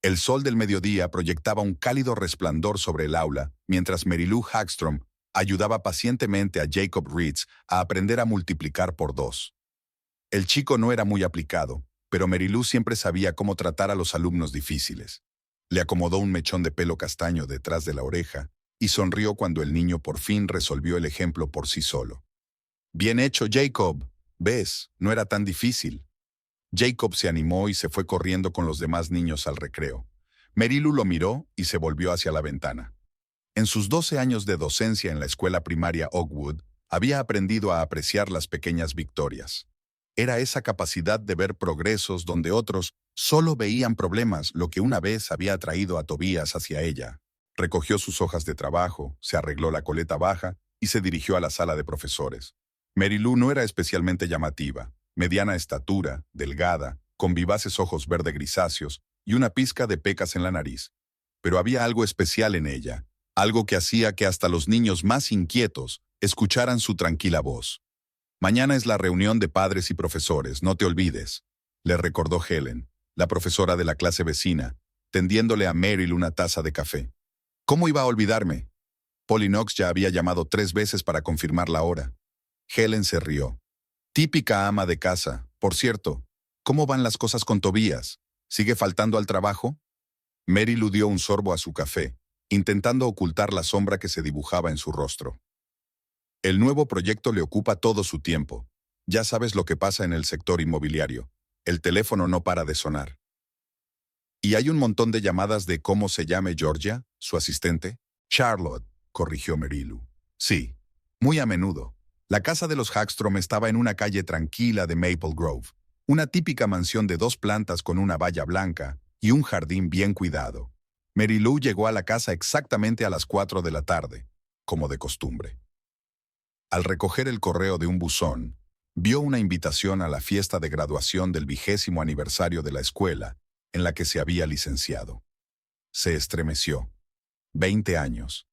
El sol del mediodía proyectaba un cálido resplandor sobre el aula, mientras Mary Lou Hagstrom ayudaba pacientemente a Jacob Reeds a aprender a multiplicar por dos. El chico no era muy aplicado, pero Mary Lou siempre sabía cómo tratar a los alumnos difíciles. Le acomodó un mechón de pelo castaño detrás de la oreja y sonrió cuando el niño por fin resolvió el ejemplo por sí solo. «Bien hecho, Jacob. ¿Ves? No era tan difícil». Jacob se animó y se fue corriendo con los demás niños al recreo. Mary Lou lo miró y se volvió hacia la ventana. En sus 12 años de docencia en la escuela primaria Oakwood, había aprendido a apreciar las pequeñas victorias. Era esa capacidad de ver progresos donde otros solo veían problemas, lo que una vez había atraído a Tobías hacia ella. Recogió sus hojas de trabajo, se arregló la coleta baja y se dirigió a la sala de profesores. Mary Lou no era especialmente llamativa, mediana estatura, delgada, con vivaces ojos verde grisáceos y una pizca de pecas en la nariz. Pero había algo especial en ella, algo que hacía que hasta los niños más inquietos escucharan su tranquila voz. «Mañana es la reunión de padres y profesores, no te olvides», le recordó Helen, la profesora de la clase vecina, tendiéndole a Meryl una taza de café. «¿Cómo iba a olvidarme?» Polly Knox ya había llamado 3 veces para confirmar la hora. Helen se rió. «Típica ama de casa. Por cierto, ¿cómo van las cosas con Tobías? ¿Sigue faltando al trabajo?» Meryl dio un sorbo a su café, intentando ocultar la sombra que se dibujaba en su rostro. «El nuevo proyecto le ocupa todo su tiempo. Ya sabes lo que pasa en el sector inmobiliario. El teléfono no para de sonar. Y hay un montón de llamadas de cómo se llame Georgia, su asistente. Charlotte», corrigió Mary Lou. «Sí, muy a menudo. La casa de los Hagstrom estaba en una calle tranquila de Maple Grove, una típica mansión de 2 plantas con una valla blanca y un jardín bien cuidado. Mary Lou llegó a la casa exactamente a las 4 de la tarde, como de costumbre. Al recoger el correo de un buzón, vio una invitación a la fiesta de graduación del 20º aniversario de la escuela en la que se había licenciado. Se estremeció. 20 años.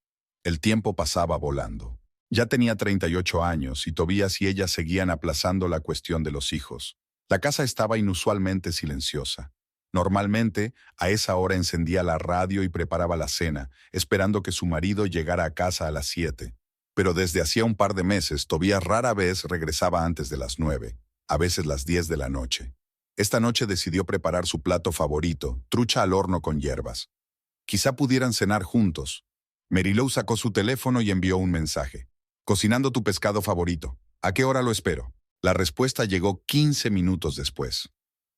El tiempo pasaba volando. Ya tenía 38 años y Tobías y ella seguían aplazando la cuestión de los hijos. La casa estaba inusualmente silenciosa. Normalmente, a esa hora encendía la radio y preparaba la cena, esperando que su marido llegara a casa a las 7. Pero desde hacía un par de meses, Tobías rara vez regresaba antes de las 9, a veces las 10 de la noche. Esta noche decidió preparar su plato favorito, trucha al horno con hierbas. Quizá pudieran cenar juntos. Mary Lou sacó su teléfono y envió un mensaje. «Cocinando tu pescado favorito. ¿A qué hora lo espero?» La respuesta llegó 15 minutos después.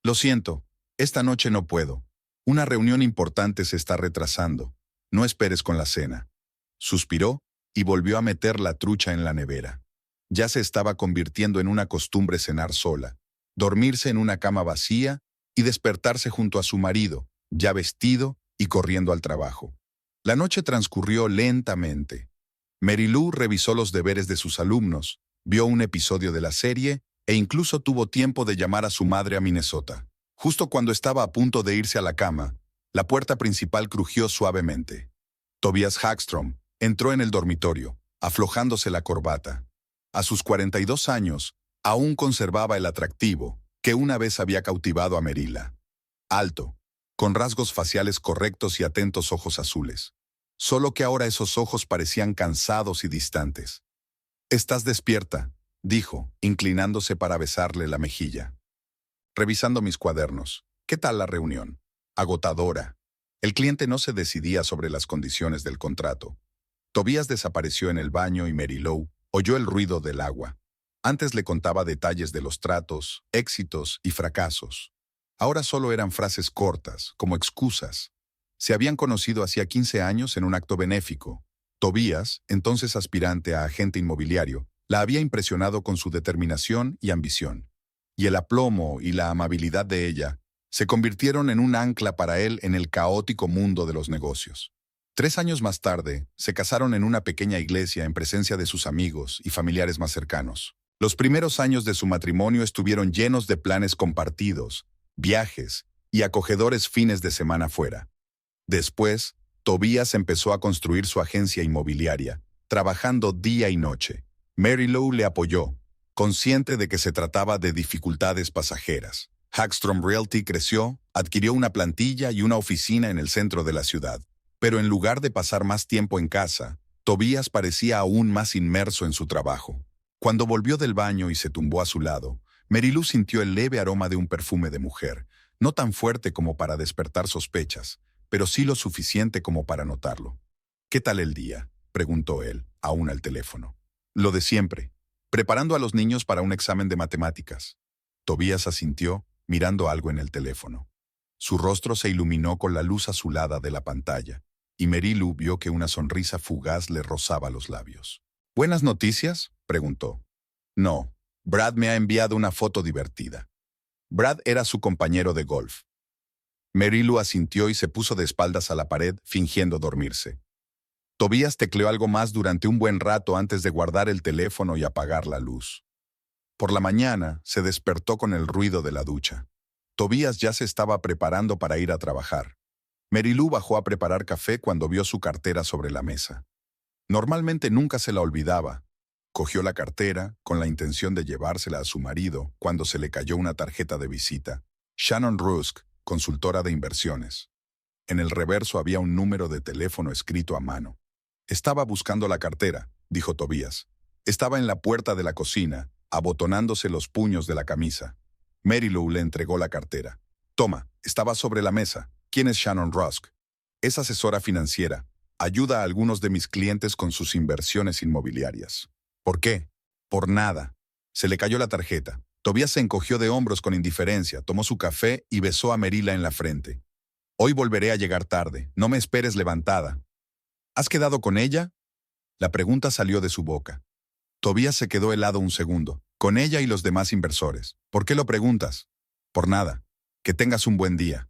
«Lo siento, esta noche no puedo. Una reunión importante se está retrasando. No esperes con la cena». Suspiró y volvió a meter la trucha en la nevera. Ya se estaba convirtiendo en una costumbre cenar sola, dormirse en una cama vacía y despertarse junto a su marido, ya vestido y corriendo al trabajo. La noche transcurrió lentamente. Mary Lou revisó los deberes de sus alumnos, vio un episodio de la serie e incluso tuvo tiempo de llamar a su madre a Minnesota. Justo cuando estaba a punto de irse a la cama, la puerta principal crujió suavemente. Tobías Hagstrom entró en el dormitorio, aflojándose la corbata. A sus 42 años, aún conservaba el atractivo que una vez había cautivado a Merila. Alto, con rasgos faciales correctos y atentos ojos azules. Solo que ahora esos ojos parecían cansados y distantes. «Estás despierta», dijo, inclinándose para besarle la mejilla. «Revisando mis cuadernos. ¿Qué tal la reunión?» «Agotadora». El cliente no se decidía sobre las condiciones del contrato. Tobías desapareció en el baño y Mary Lou oyó el ruido del agua. Antes le contaba detalles de los tratos, éxitos y fracasos. Ahora solo eran frases cortas, como excusas. Se habían conocido hacía 15 años en un acto benéfico. Tobías, entonces aspirante a agente inmobiliario, la había impresionado con su determinación y ambición. Y el aplomo y la amabilidad de ella se convirtieron en un ancla para él en el caótico mundo de los negocios. 3 años más tarde, se casaron en una pequeña iglesia en presencia de sus amigos y familiares más cercanos. Los primeros años de su matrimonio estuvieron llenos de planes compartidos, viajes y acogedores fines de semana fuera. Después, Tobías empezó a construir su agencia inmobiliaria, trabajando día y noche. Mary Lou le apoyó, consciente de que se trataba de dificultades pasajeras. Hagstrom Realty creció, adquirió una plantilla y una oficina en el centro de la ciudad. Pero en lugar de pasar más tiempo en casa, Tobías parecía aún más inmerso en su trabajo. Cuando volvió del baño y se tumbó a su lado, Marilú sintió el leve aroma de un perfume de mujer, no tan fuerte como para despertar sospechas, pero sí lo suficiente como para notarlo. «¿Qué tal el día?», preguntó él, aún al teléfono. «Lo de siempre, preparando a los niños para un examen de matemáticas». Tobías asintió, mirando algo en el teléfono. Su rostro se iluminó con la luz azulada de la pantalla, y Marilú vio que una sonrisa fugaz le rozaba los labios. «¿Buenas noticias?», preguntó. «No, Brad me ha enviado una foto divertida». Brad era su compañero de golf. Marilú asintió y se puso de espaldas a la pared, fingiendo dormirse. Tobías tecleó algo más durante un buen rato antes de guardar el teléfono y apagar la luz. Por la mañana, se despertó con el ruido de la ducha. Tobías ya se estaba preparando para ir a trabajar. Marilú bajó a preparar café cuando vio su cartera sobre la mesa. Normalmente nunca se la olvidaba. Cogió la cartera, con la intención de llevársela a su marido, cuando se le cayó una tarjeta de visita. Shannon Rusk, consultora de inversiones. En el reverso había un número de teléfono escrito a mano. «Estaba buscando la cartera», dijo Tobías. Estaba en la puerta de la cocina, abotonándose los puños de la camisa. Marilú le entregó la cartera. «Toma, estaba sobre la mesa. ¿Quién es Shannon Rusk?» «Es asesora financiera. Ayuda a algunos de mis clientes con sus inversiones inmobiliarias». «¿Por qué?» «Por nada». Se le cayó la tarjeta. Tobías se encogió de hombros con indiferencia, tomó su café y besó a Marila en la frente. «Hoy volveré a llegar tarde. No me esperes levantada». «¿Has quedado con ella?». La pregunta salió de su boca. Tobías se quedó helado un segundo. «Con ella y los demás inversores». «¿Por qué lo preguntas?» «Por nada. Que tengas un buen día».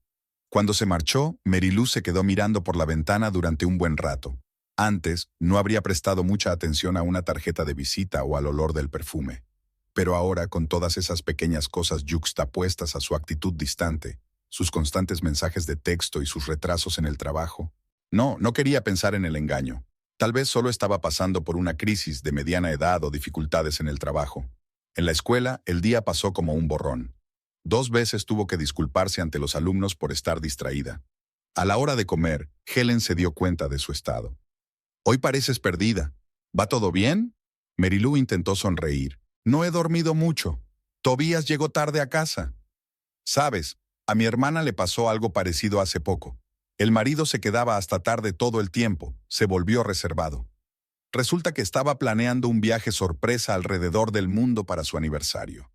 Cuando se marchó, Marilú se quedó mirando por la ventana durante un buen rato. Antes, no habría prestado mucha atención a una tarjeta de visita o al olor del perfume. Pero ahora, con todas esas pequeñas cosas yuxtapuestas a su actitud distante, sus constantes mensajes de texto y sus retrasos en el trabajo, no quería pensar en el engaño. Tal vez solo estaba pasando por una crisis de mediana edad o dificultades en el trabajo. En la escuela, el día pasó como un borrón. 2 veces tuvo que disculparse ante los alumnos por estar distraída. A la hora de comer, Helen se dio cuenta de su estado. «Hoy pareces perdida. ¿Va todo bien?». Marilú intentó sonreír. «No he dormido mucho. Tobías llegó tarde a casa». «Sabes, a mi hermana le pasó algo parecido hace poco. El marido se quedaba hasta tarde todo el tiempo, se volvió reservado. Resulta que estaba planeando un viaje sorpresa alrededor del mundo para su aniversario».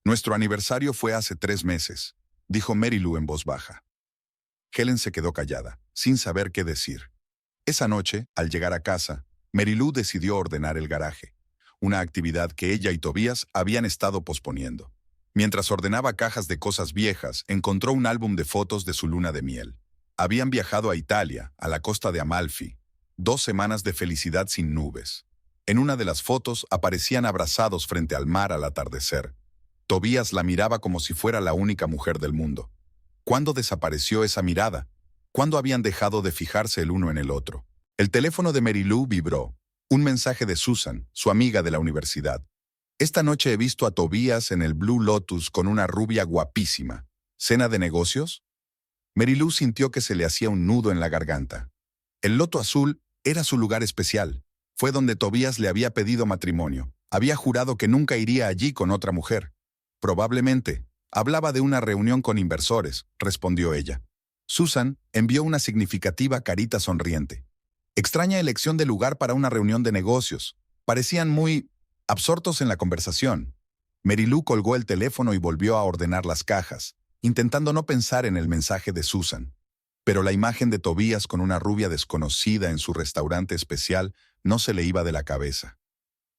«Nuestro aniversario fue hace 3 meses», dijo Marilú en voz baja. Helen se quedó callada, sin saber qué decir. Esa noche, al llegar a casa, Marilú decidió ordenar el garaje, una actividad que ella y Tobías habían estado posponiendo. Mientras ordenaba cajas de cosas viejas, encontró un álbum de fotos de su luna de miel. Habían viajado a Italia, a la costa de Amalfi. 2 semanas de felicidad sin nubes. En una de las fotos aparecían abrazados frente al mar al atardecer. Tobías la miraba como si fuera la única mujer del mundo. ¿Cuándo desapareció esa mirada? ¿Cuándo habían dejado de fijarse el uno en el otro? El teléfono de Marilú vibró. Un mensaje de Susan, su amiga de la universidad. «Esta noche he visto a Tobías en el Blue Lotus con una rubia guapísima. ¿Cena de negocios?». Marilú sintió que se le hacía un nudo en la garganta. El Loto Azul era su lugar especial. Fue donde Tobías le había pedido matrimonio. Había jurado que nunca iría allí con otra mujer. «Probablemente. Hablaba de una reunión con inversores», respondió ella. Susan envió una significativa carita sonriente. «Extraña elección de lugar para una reunión de negocios. Parecían muy absortos en la conversación». Marilú colgó el teléfono y volvió a ordenar las cajas, intentando no pensar en el mensaje de Susan. Pero la imagen de Tobías con una rubia desconocida en su restaurante especial no se le iba de la cabeza.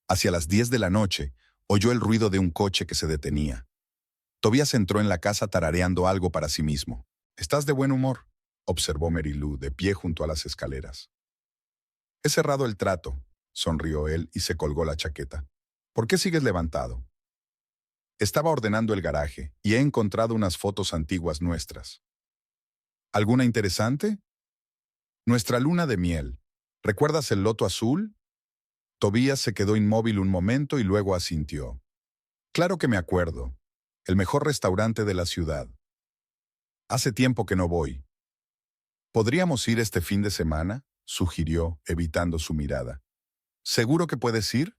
Hacia las 10 de la noche, oyó el ruido de un coche que se detenía. Tobías entró en la casa tarareando algo para sí mismo. «¿Estás de buen humor?», observó Marilú, de pie junto a las escaleras. «He cerrado el trato», sonrió él y se colgó la chaqueta. «¿Por qué sigues levantado?». «Estaba ordenando el garaje y he encontrado unas fotos antiguas nuestras». «¿Alguna interesante?». «Nuestra luna de miel. ¿Recuerdas el Loto Azul?». Tobías se quedó inmóvil un momento y luego asintió. «Claro que me acuerdo. el mejor restaurante de la ciudad. Hace tiempo que no voy. ¿Podríamos ir este fin de semana?, sugirió, evitando su mirada. ¿Seguro que puedes ir?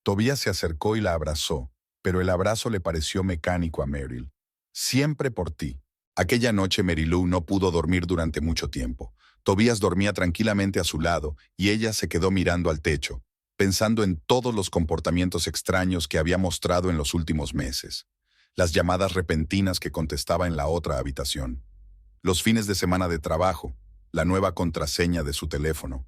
Tobias se acercó y la abrazó, pero el abrazo le pareció mecánico a Meryl. Siempre por ti. Aquella noche Marilou no pudo dormir durante mucho tiempo. Tobias dormía tranquilamente a su lado y ella se quedó mirando al techo, pensando en todos los comportamientos extraños que había mostrado en los últimos meses. Las llamadas repentinas que contestaba en la otra habitación. Los fines de semana de trabajo, la nueva contraseña de su teléfono.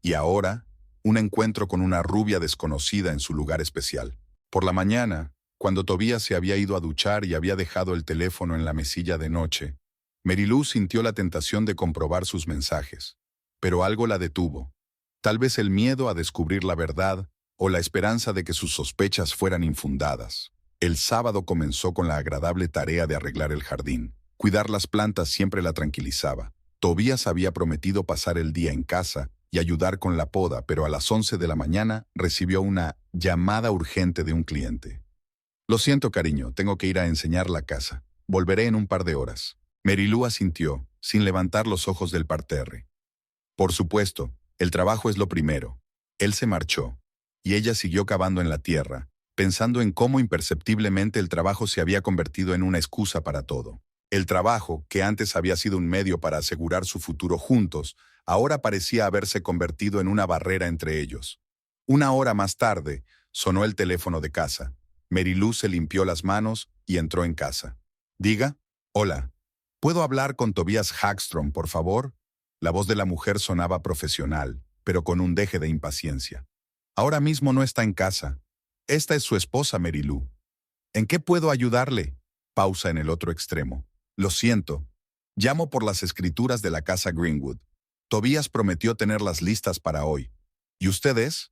Y ahora, un encuentro con una rubia desconocida en su lugar especial. Por la mañana, cuando Tobias se había ido a duchar y había dejado el teléfono en la mesilla de noche, Marilou sintió la tentación de comprobar sus mensajes. Pero algo la detuvo. Tal vez el miedo a descubrir la verdad o la esperanza de que sus sospechas fueran infundadas. El sábado comenzó con la agradable tarea de arreglar el jardín. Cuidar las plantas siempre la tranquilizaba. Tobias había prometido pasar el día en casa y ayudar con la poda, pero a las 11 de la mañana recibió una llamada urgente de un cliente. «Lo siento, cariño, tengo que ir a enseñar la casa. Volveré en un par de horas». Marilou asintió, sin levantar los ojos del parterre. Por supuesto, el trabajo es lo primero. Él se marchó, y ella siguió cavando en la tierra, pensando en cómo imperceptiblemente el trabajo se había convertido en una excusa para todo. El trabajo, que antes había sido un medio para asegurar su futuro juntos, ahora parecía haberse convertido en una barrera entre ellos. Una hora más tarde, sonó el teléfono de casa. Marilou se limpió las manos y entró en casa. «Diga». «Hola. ¿Puedo hablar con Tobias Hagstrom, por favor?» La voz de la mujer sonaba profesional, pero con un deje de impaciencia. «Ahora mismo no está en casa. Esta es su esposa, Marilou». «¿En qué puedo ayudarle?» Pausa en el otro extremo. «Lo siento. Llamo por las escrituras de la casa Greenwood. Tobias prometió tenerlas listas para hoy. ¿Y ustedes?»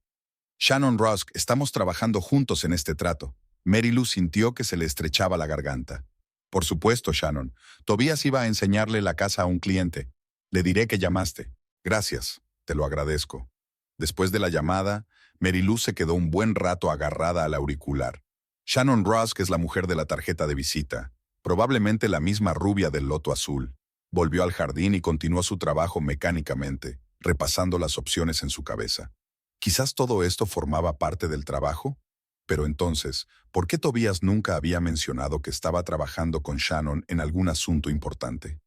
«Shannon Rusk, estamos trabajando juntos en este trato». Marilou sintió que se le estrechaba la garganta. «Por supuesto, Shannon. Tobias iba a enseñarle la casa a un cliente. Le diré que llamaste». «Gracias. Te lo agradezco». Después de la llamada, Marilou se quedó un buen rato agarrada al auricular. Shannon Rusk es la mujer de la tarjeta de visita, probablemente la misma rubia del loto azul. Volvió al jardín y continuó su trabajo mecánicamente, repasando las opciones en su cabeza. ¿Quizás todo esto formaba parte del trabajo? Pero entonces, ¿por qué Tobias nunca había mencionado que estaba trabajando con Shannon en algún asunto importante?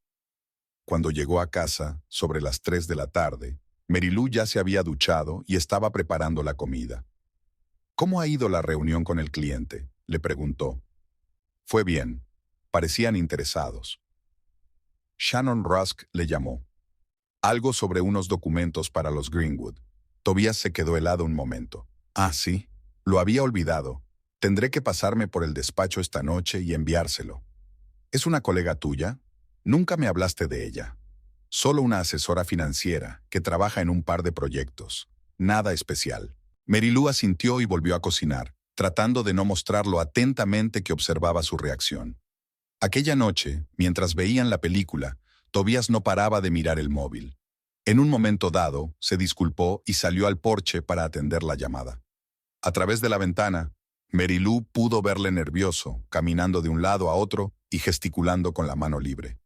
Cuando llegó a casa, sobre las 3 de la tarde, Marilou ya se había duchado y estaba preparando la comida. «¿Cómo ha ido la reunión con el cliente?», le preguntó. «Fue bien. Parecían interesados». Shannon Rusk le llamó. «Algo sobre unos documentos para los Greenwood». Tobias se quedó helado un momento. «Ah, sí. Lo había olvidado. Tendré que pasarme por el despacho esta noche y enviárselo». «¿Es una colega tuya?» «Nunca me hablaste de ella. Solo una asesora financiera que trabaja en un par de proyectos. Nada especial». Marilou asintió y volvió a cocinar, tratando de no mostrar lo atentamente que observaba su reacción. Aquella noche, mientras veían la película, Tobias no paraba de mirar el móvil. En un momento dado, se disculpó y salió al porche para atender la llamada. A través de la ventana, Marilou pudo verle nervioso, caminando de un lado a otro y gesticulando con la mano libre.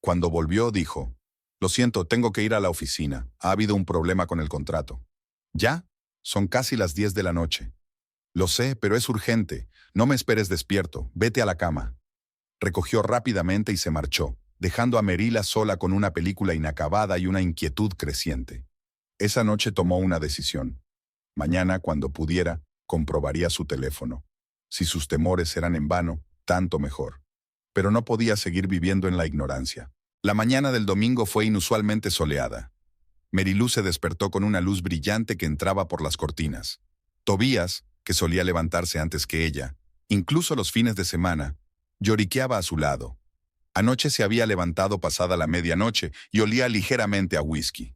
Cuando volvió, dijo: «Lo siento, tengo que ir a la oficina. Ha habido un problema con el contrato». «¿Ya? Son casi las 10 de la noche». «Lo sé, pero es urgente. No me esperes despierto. Vete a la cama». Recogió rápidamente y se marchó, dejando a Marilla sola con una película inacabada y una inquietud creciente. Esa noche tomó una decisión. Mañana, cuando pudiera, comprobaría su teléfono. Si sus temores eran en vano, tanto mejor. Pero no podía seguir viviendo en la ignorancia. La mañana del domingo fue inusualmente soleada. Marilou se despertó con una luz brillante que entraba por las cortinas. Tobias, que solía levantarse antes que ella, incluso los fines de semana, lloriqueaba a su lado. Anoche se había levantado pasada la medianoche y olía ligeramente a whisky.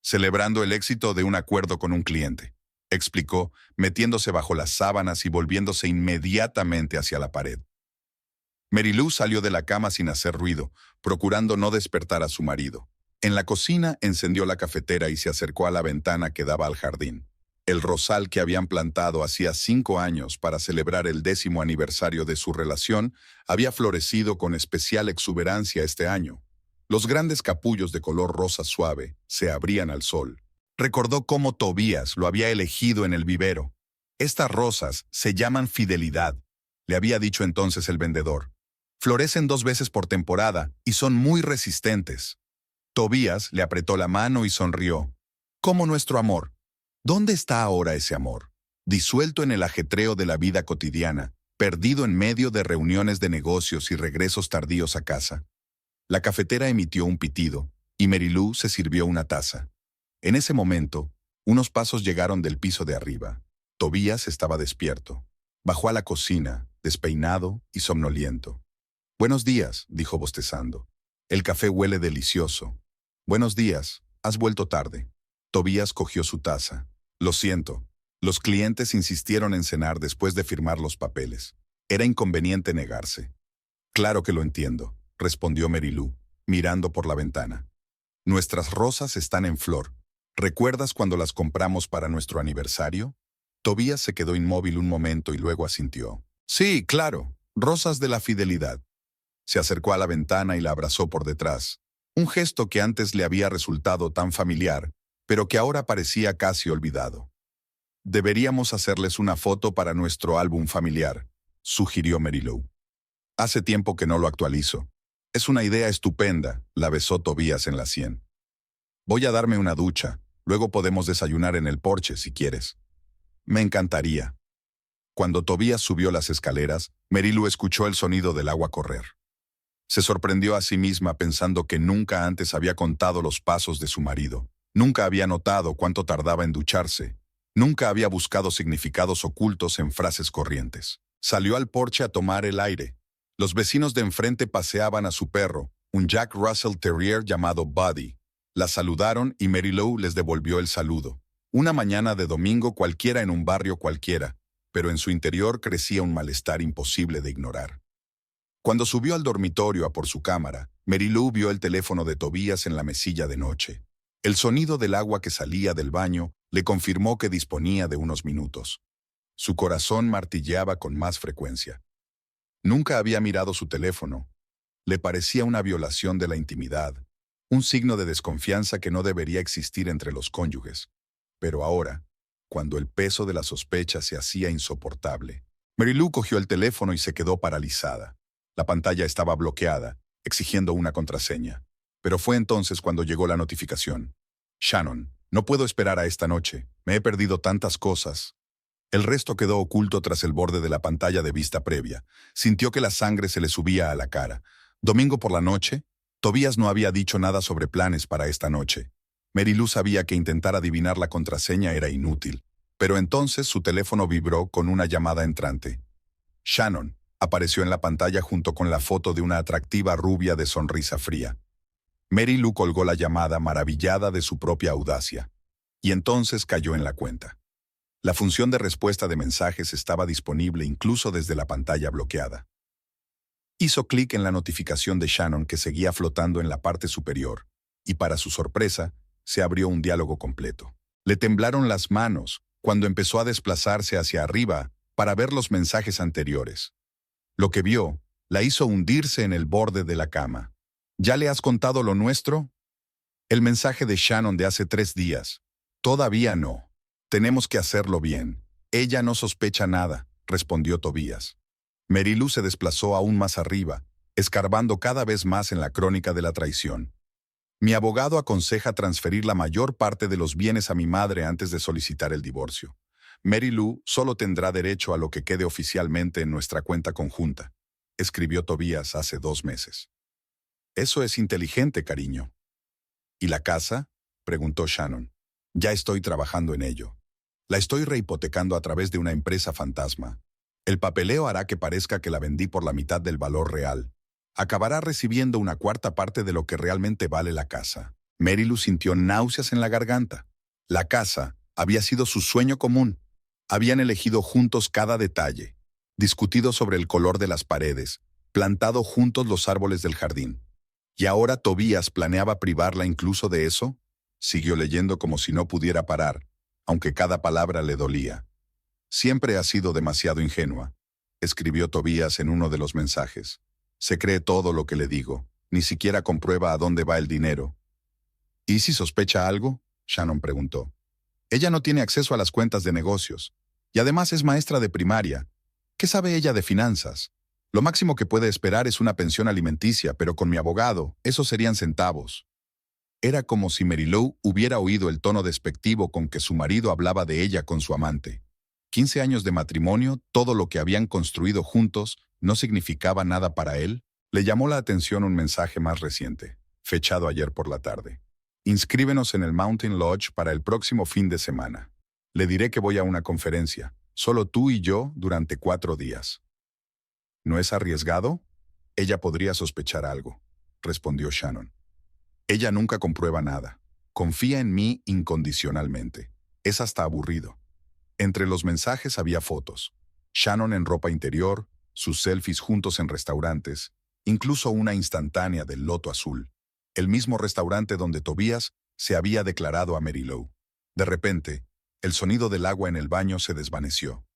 «Celebrando el éxito de un acuerdo con un cliente», explicó, metiéndose bajo las sábanas y volviéndose inmediatamente hacia la pared. Marilou salió de la cama sin hacer ruido, procurando no despertar a su marido. En la cocina encendió la cafetera y se acercó a la ventana que daba al jardín. El rosal que habían plantado hacía 5 años para celebrar el 10º aniversario de su relación había florecido con especial exuberancia este año. Los grandes capullos de color rosa suave se abrían al sol. Recordó cómo Tobías lo había elegido en el vivero. Estas rosas se llaman fidelidad, le había dicho entonces el vendedor. Florecen 2 veces por temporada y son muy resistentes. Tobías le apretó la mano y sonrió. Como nuestro amor. ¿Dónde está ahora ese amor? Disuelto en el ajetreo de la vida cotidiana, perdido en medio de reuniones de negocios y regresos tardíos a casa. La cafetera emitió un pitido, y Marilú se sirvió una taza. En ese momento, unos pasos llegaron del piso de arriba. Tobías estaba despierto. Bajó a la cocina, despeinado y somnoliento. «Buenos días», dijo bostezando. «El café huele delicioso». «Buenos días, has vuelto tarde». Tobías cogió su taza. «Lo siento. Los clientes insistieron en cenar después de firmar los papeles. Era inconveniente negarse». «Claro que lo entiendo», respondió Marilú, mirando por la ventana. «Nuestras rosas están en flor. ¿Recuerdas cuando las compramos para nuestro aniversario?» Tobías se quedó inmóvil un momento y luego asintió. «Sí, claro, rosas de la fidelidad». Se acercó a la ventana y la abrazó por detrás. Un gesto que antes le había resultado tan familiar, pero que ahora parecía casi olvidado. «Deberíamos hacerles una foto para nuestro álbum familiar», sugirió Marilú. «Hace tiempo que no lo actualizo». «Es una idea estupenda», la besó Tobías en la sien. «Voy a darme una ducha, luego podemos desayunar en el porche si quieres». «Me encantaría». Cuando Tobías subió las escaleras, Marilú escuchó el sonido del agua correr. Se sorprendió a sí misma pensando que nunca antes había contado los pasos de su marido. Nunca había notado cuánto tardaba en ducharse. Nunca había buscado significados ocultos en frases corrientes. Salió al porche a tomar el aire. Los vecinos de enfrente paseaban a su perro, un Jack Russell Terrier llamado Buddy. La saludaron y Marilú les devolvió el saludo. Una mañana de domingo cualquiera en un barrio cualquiera, pero en su interior crecía un malestar imposible de ignorar. Cuando subió al dormitorio a por su cámara, Marilú vio el teléfono de Tobías en la mesilla de noche. El sonido del agua que salía del baño le confirmó que disponía de unos minutos. Su corazón martilleaba con más frecuencia. Nunca había mirado su teléfono. Le parecía una violación de la intimidad, un signo de desconfianza que no debería existir entre los cónyuges. Pero ahora, cuando el peso de la sospecha se hacía insoportable, Marilú cogió el teléfono y se quedó paralizada. La pantalla estaba bloqueada, exigiendo una contraseña. Pero fue entonces cuando llegó la notificación. «Shannon, no puedo esperar a esta noche. Me he perdido tantas cosas». El resto quedó oculto tras el borde de la pantalla de vista previa. Sintió que la sangre se le subía a la cara. Domingo por la noche, Tobías no había dicho nada sobre planes para esta noche. Marilú sabía que intentar adivinar la contraseña era inútil. Pero entonces su teléfono vibró con una llamada entrante. «Shannon», apareció en la pantalla junto con la foto de una atractiva rubia de sonrisa fría. Marilú colgó la llamada maravillada de su propia audacia. Y entonces cayó en la cuenta. La función de respuesta de mensajes estaba disponible incluso desde la pantalla bloqueada. Hizo clic en la notificación de Shannon que seguía flotando en la parte superior, y para su sorpresa, se abrió un diálogo completo. Le temblaron las manos cuando empezó a desplazarse hacia arriba para ver los mensajes anteriores. Lo que vio la hizo hundirse en el borde de la cama. «¿Ya le has contado lo nuestro?» El mensaje de Shannon de hace 3 días. «Todavía no. Tenemos que hacerlo bien. Ella no sospecha nada», respondió Tobías. Marilú se desplazó aún más arriba, escarbando cada vez más en la crónica de la traición. «Mi abogado aconseja transferir la mayor parte de los bienes a mi madre antes de solicitar el divorcio. Marilú solo tendrá derecho a lo que quede oficialmente en nuestra cuenta conjunta», escribió Tobías hace 2 meses. «Eso es inteligente, cariño». «¿Y la casa?», preguntó Shannon. «Ya estoy trabajando en ello. La estoy rehipotecando a través de una empresa fantasma. El papeleo hará que parezca que la vendí por la mitad del valor real. Acabará recibiendo una 1/4 parte de lo que realmente vale la casa». Marilú sintió náuseas en la garganta. La casa había sido su sueño común. Habían elegido juntos cada detalle, discutido sobre el color de las paredes, plantado juntos los árboles del jardín. ¿Y ahora Tobías planeaba privarla incluso de eso? Siguió leyendo como si no pudiera parar. aunque cada palabra le dolía. Siempre ha sido demasiado ingenua, escribió Tobías en uno de los mensajes. Se cree todo lo que le digo, ni siquiera comprueba a dónde va el dinero. ¿Y si sospecha algo? Shannon preguntó. Ella no tiene acceso a las cuentas de negocios, y además es maestra de primaria. ¿Qué sabe ella de finanzas? Lo máximo que puede esperar es una pensión alimenticia, pero con mi abogado, esos serían centavos. Era como si Marilou hubiera oído el tono despectivo con que su marido hablaba de ella con su amante. 15 años de matrimonio, todo lo que habían construido juntos, ¿no significaba nada para él? Le llamó la atención un mensaje más reciente, fechado ayer por la tarde. Inscríbenos en el Mountain Lodge para el próximo fin de semana. Le diré que voy a una conferencia, solo tú y yo, durante 4 días. ¿No es arriesgado? Ella podría sospechar algo, respondió Shannon. Ella nunca comprueba nada. Confía en mí incondicionalmente. Es hasta aburrido. Entre los mensajes había fotos. Shannon en ropa interior, sus selfies juntos en restaurantes, incluso una instantánea del Loto Azul, el mismo restaurante donde Tobías se había declarado a Marilou. De repente, el sonido del agua en el baño se desvaneció.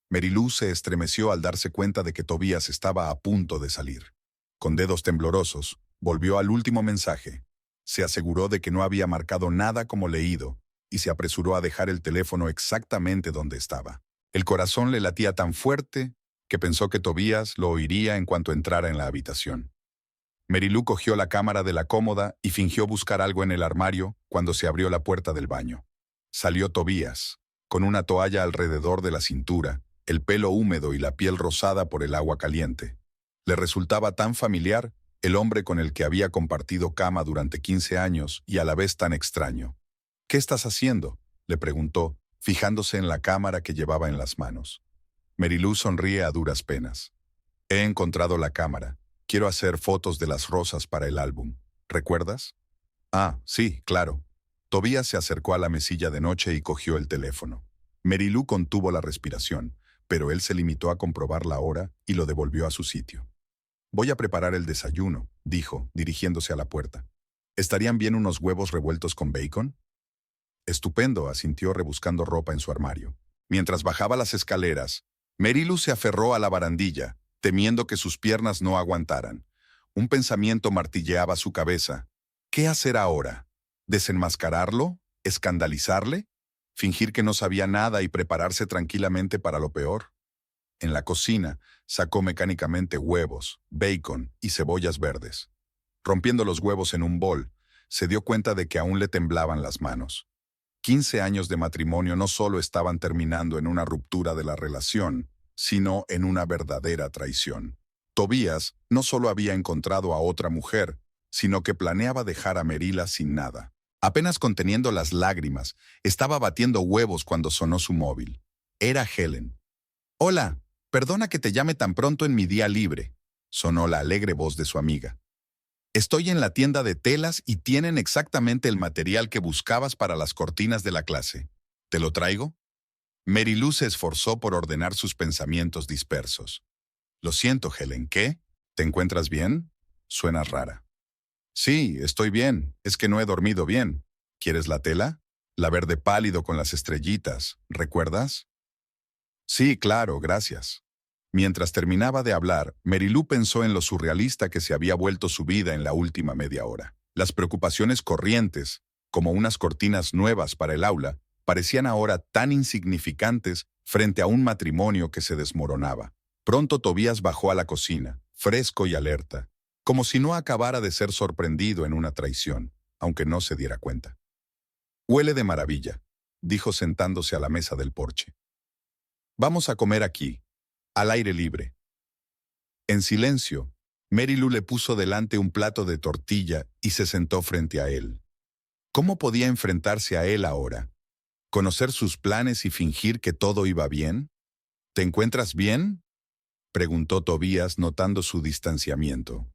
Marilou se estremeció al darse cuenta de que Tobías estaba a punto de salir. Con dedos temblorosos, volvió al último mensaje. Se aseguró de que no había marcado nada como leído y se apresuró a dejar el teléfono exactamente donde estaba. El corazón le latía tan fuerte que pensó que Tobías lo oiría en cuanto entrara en la habitación. Marilou cogió la cámara de la cómoda y fingió buscar algo en el armario cuando se abrió la puerta del baño. Salió Tobías, con una toalla alrededor de la cintura, el pelo húmedo y la piel rosada por el agua caliente. Le resultaba tan familiar el hombre con el que había compartido cama durante 15 años y a la vez tan extraño. ¿Qué estás haciendo?, le preguntó, fijándose en la cámara que llevaba en las manos. Marilou sonríe a duras penas. He encontrado la cámara. Quiero hacer fotos de las rosas para el álbum. ¿Recuerdas? Ah, sí, claro. Tobías se acercó a la mesilla de noche y cogió el teléfono. Marilou contuvo la respiración, pero él se limitó a comprobar la hora y lo devolvió a su sitio. Voy a preparar el desayuno, dijo, dirigiéndose a la puerta. ¿Estarían bien unos huevos revueltos con bacon? Estupendo, asintió rebuscando ropa en su armario. Mientras bajaba las escaleras, Marilou se aferró a la barandilla, temiendo que sus piernas no aguantaran. Un pensamiento martilleaba su cabeza. ¿Qué hacer ahora? ¿Desenmascararlo? ¿Escandalizarle? ¿Fingir que no sabía nada y prepararse tranquilamente para lo peor? En la cocina, sacó mecánicamente huevos, bacon y cebollas verdes. Rompiendo los huevos en un bol, se dio cuenta de que aún le temblaban las manos. 15 años de matrimonio no solo estaban terminando en una ruptura de la relación, sino en una verdadera traición. Tobías no solo había encontrado a otra mujer, sino que planeaba dejar a Merila sin nada. Apenas conteniendo las lágrimas, estaba batiendo huevos cuando sonó su móvil. Era Helen. «Hola, perdona que te llame tan pronto en mi día libre», sonó la alegre voz de su amiga. «Estoy en la tienda de telas y tienen exactamente el material que buscabas para las cortinas de la clase. ¿Te lo traigo?» Marilou se esforzó por ordenar sus pensamientos dispersos. «Lo siento, Helen, ¿qué? ¿Te encuentras bien? Suena rara». «Sí, estoy bien. Es que no he dormido bien. ¿Quieres la tela? La verde pálido con las estrellitas, ¿recuerdas?» «Sí, claro, gracias». Mientras terminaba de hablar, Marilou pensó en lo surrealista que se había vuelto su vida en la última media hora. Las preocupaciones corrientes, como unas cortinas nuevas para el aula, parecían ahora tan insignificantes frente a un matrimonio que se desmoronaba. Pronto Tobías bajó a la cocina, fresco y alerta, como si no acabara de ser sorprendido en una traición, aunque no se diera cuenta. «Huele de maravilla», dijo sentándose a la mesa del porche. «Vamos a comer aquí, al aire libre». En silencio, Marilou le puso delante un plato de tortilla y se sentó frente a él. ¿Cómo podía enfrentarse a él ahora? ¿Conocer sus planes y fingir que todo iba bien? ¿Te encuentras bien?, preguntó Tobías notando su distanciamiento.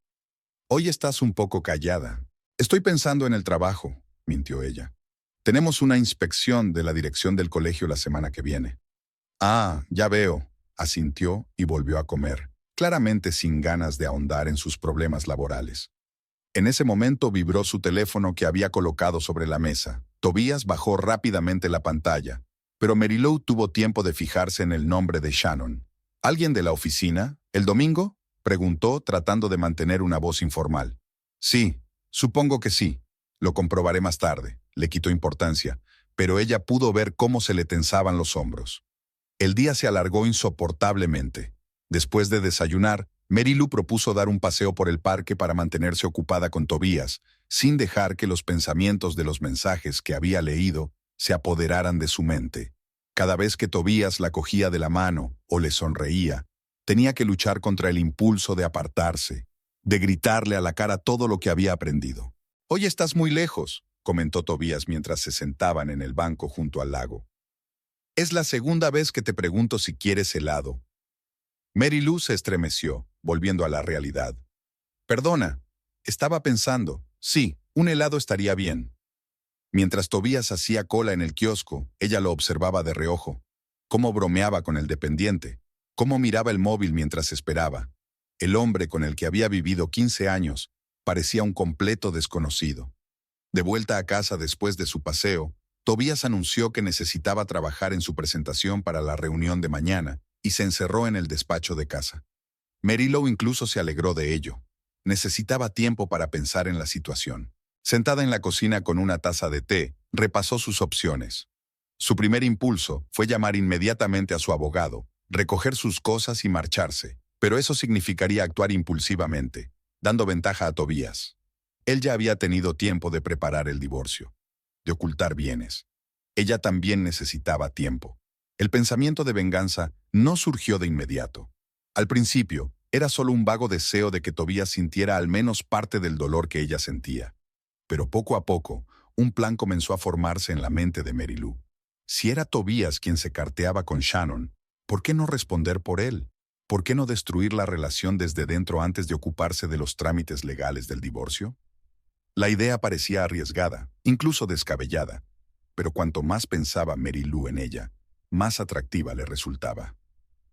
«Hoy estás un poco callada». «Estoy pensando en el trabajo», mintió ella. «Tenemos una inspección de la dirección del colegio la semana que viene». «Ah, ya veo», asintió y volvió a comer, claramente sin ganas de ahondar en sus problemas laborales. En ese momento vibró su teléfono que había colocado sobre la mesa. Tobías bajó rápidamente la pantalla, pero Marilou tuvo tiempo de fijarse en el nombre de Shannon. ¿Alguien de la oficina? ¿El domingo?, preguntó, tratando de mantener una voz informal. Sí, supongo que sí. Lo comprobaré más tarde. Le quitó importancia, pero ella pudo ver cómo se le tensaban los hombros. El día se alargó insoportablemente. Después de desayunar, Marilou propuso dar un paseo por el parque para mantenerse ocupada con Tobías, sin dejar que los pensamientos de los mensajes que había leído se apoderaran de su mente. Cada vez que Tobías la cogía de la mano o le sonreía, tenía que luchar contra el impulso de apartarse, de gritarle a la cara todo lo que había aprendido. «Hoy estás muy lejos», comentó Tobías mientras se sentaban en el banco junto al lago. «Es la segunda vez que te pregunto si quieres helado». Marilou se estremeció, volviendo a la realidad. «Perdona, estaba pensando. Sí, un helado estaría bien». Mientras Tobías hacía cola en el kiosco, ella lo observaba de reojo. Cómo bromeaba con el dependiente, cómo miraba el móvil mientras esperaba. El hombre con el que había vivido 15 años parecía un completo desconocido. De vuelta a casa después de su paseo, Tobías anunció que necesitaba trabajar en su presentación para la reunión de mañana y se encerró en el despacho de casa. Marilou incluso se alegró de ello. Necesitaba tiempo para pensar en la situación. Sentada en la cocina con una taza de té, repasó sus opciones. Su primer impulso fue llamar inmediatamente a su abogado, recoger sus cosas y marcharse, pero eso significaría actuar impulsivamente, dando ventaja a Tobías. Él ya había tenido tiempo de preparar el divorcio, de ocultar bienes. Ella también necesitaba tiempo. El pensamiento de venganza no surgió de inmediato. Al principio, era solo un vago deseo de que Tobías sintiera al menos parte del dolor que ella sentía. Pero poco a poco, un plan comenzó a formarse en la mente de Marilou. Si era Tobías quien se carteaba con Shannon, ¿por qué no responder por él? ¿Por qué no destruir la relación desde dentro antes de ocuparse de los trámites legales del divorcio? La idea parecía arriesgada, incluso descabellada, pero cuanto más pensaba Marilou en ella, más atractiva le resultaba.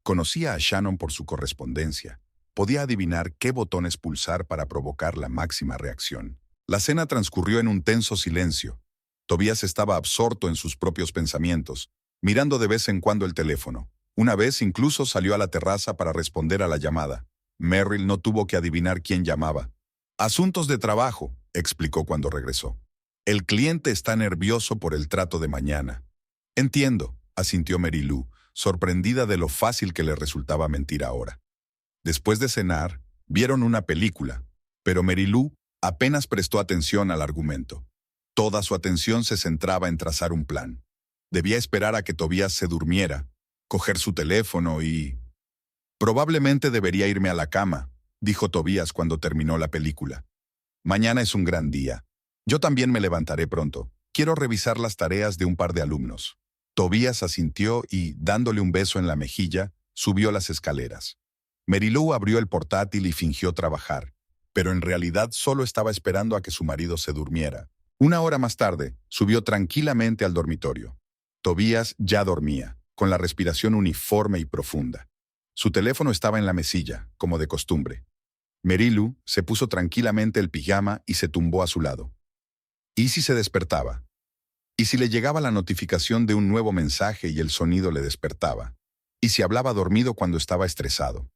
Conocía a Shannon por su correspondencia. Podía adivinar qué botones pulsar para provocar la máxima reacción. La cena transcurrió en un tenso silencio. Tobías estaba absorto en sus propios pensamientos, mirando de vez en cuando el teléfono. Una vez incluso salió a la terraza para responder a la llamada. Merrill no tuvo que adivinar quién llamaba. «Asuntos de trabajo», explicó cuando regresó. «El cliente está nervioso por el trato de mañana». «Entiendo», asintió Marilou, sorprendida de lo fácil que le resultaba mentir ahora. Después de cenar, vieron una película, pero Marilou apenas prestó atención al argumento. Toda su atención se centraba en trazar un plan. Debía esperar a que Tobías se durmiera, coger su teléfono y... «Probablemente debería irme a la cama», dijo Tobías cuando terminó la película. «Mañana es un gran día. Yo también me levantaré pronto. Quiero revisar las tareas de un par de alumnos». Tobías asintió y, dándole un beso en la mejilla, subió las escaleras. Marilou abrió el portátil y fingió trabajar, pero en realidad solo estaba esperando a que su marido se durmiera. Una hora más tarde, subió tranquilamente al dormitorio. Tobías ya dormía, con la respiración uniforme y profunda. Su teléfono estaba en la mesilla, como de costumbre. Marilou se puso tranquilamente el pijama y se tumbó a su lado. ¿Y si se despertaba? ¿Y si le llegaba la notificación de un nuevo mensaje y el sonido le despertaba? ¿Y si hablaba dormido cuando estaba estresado?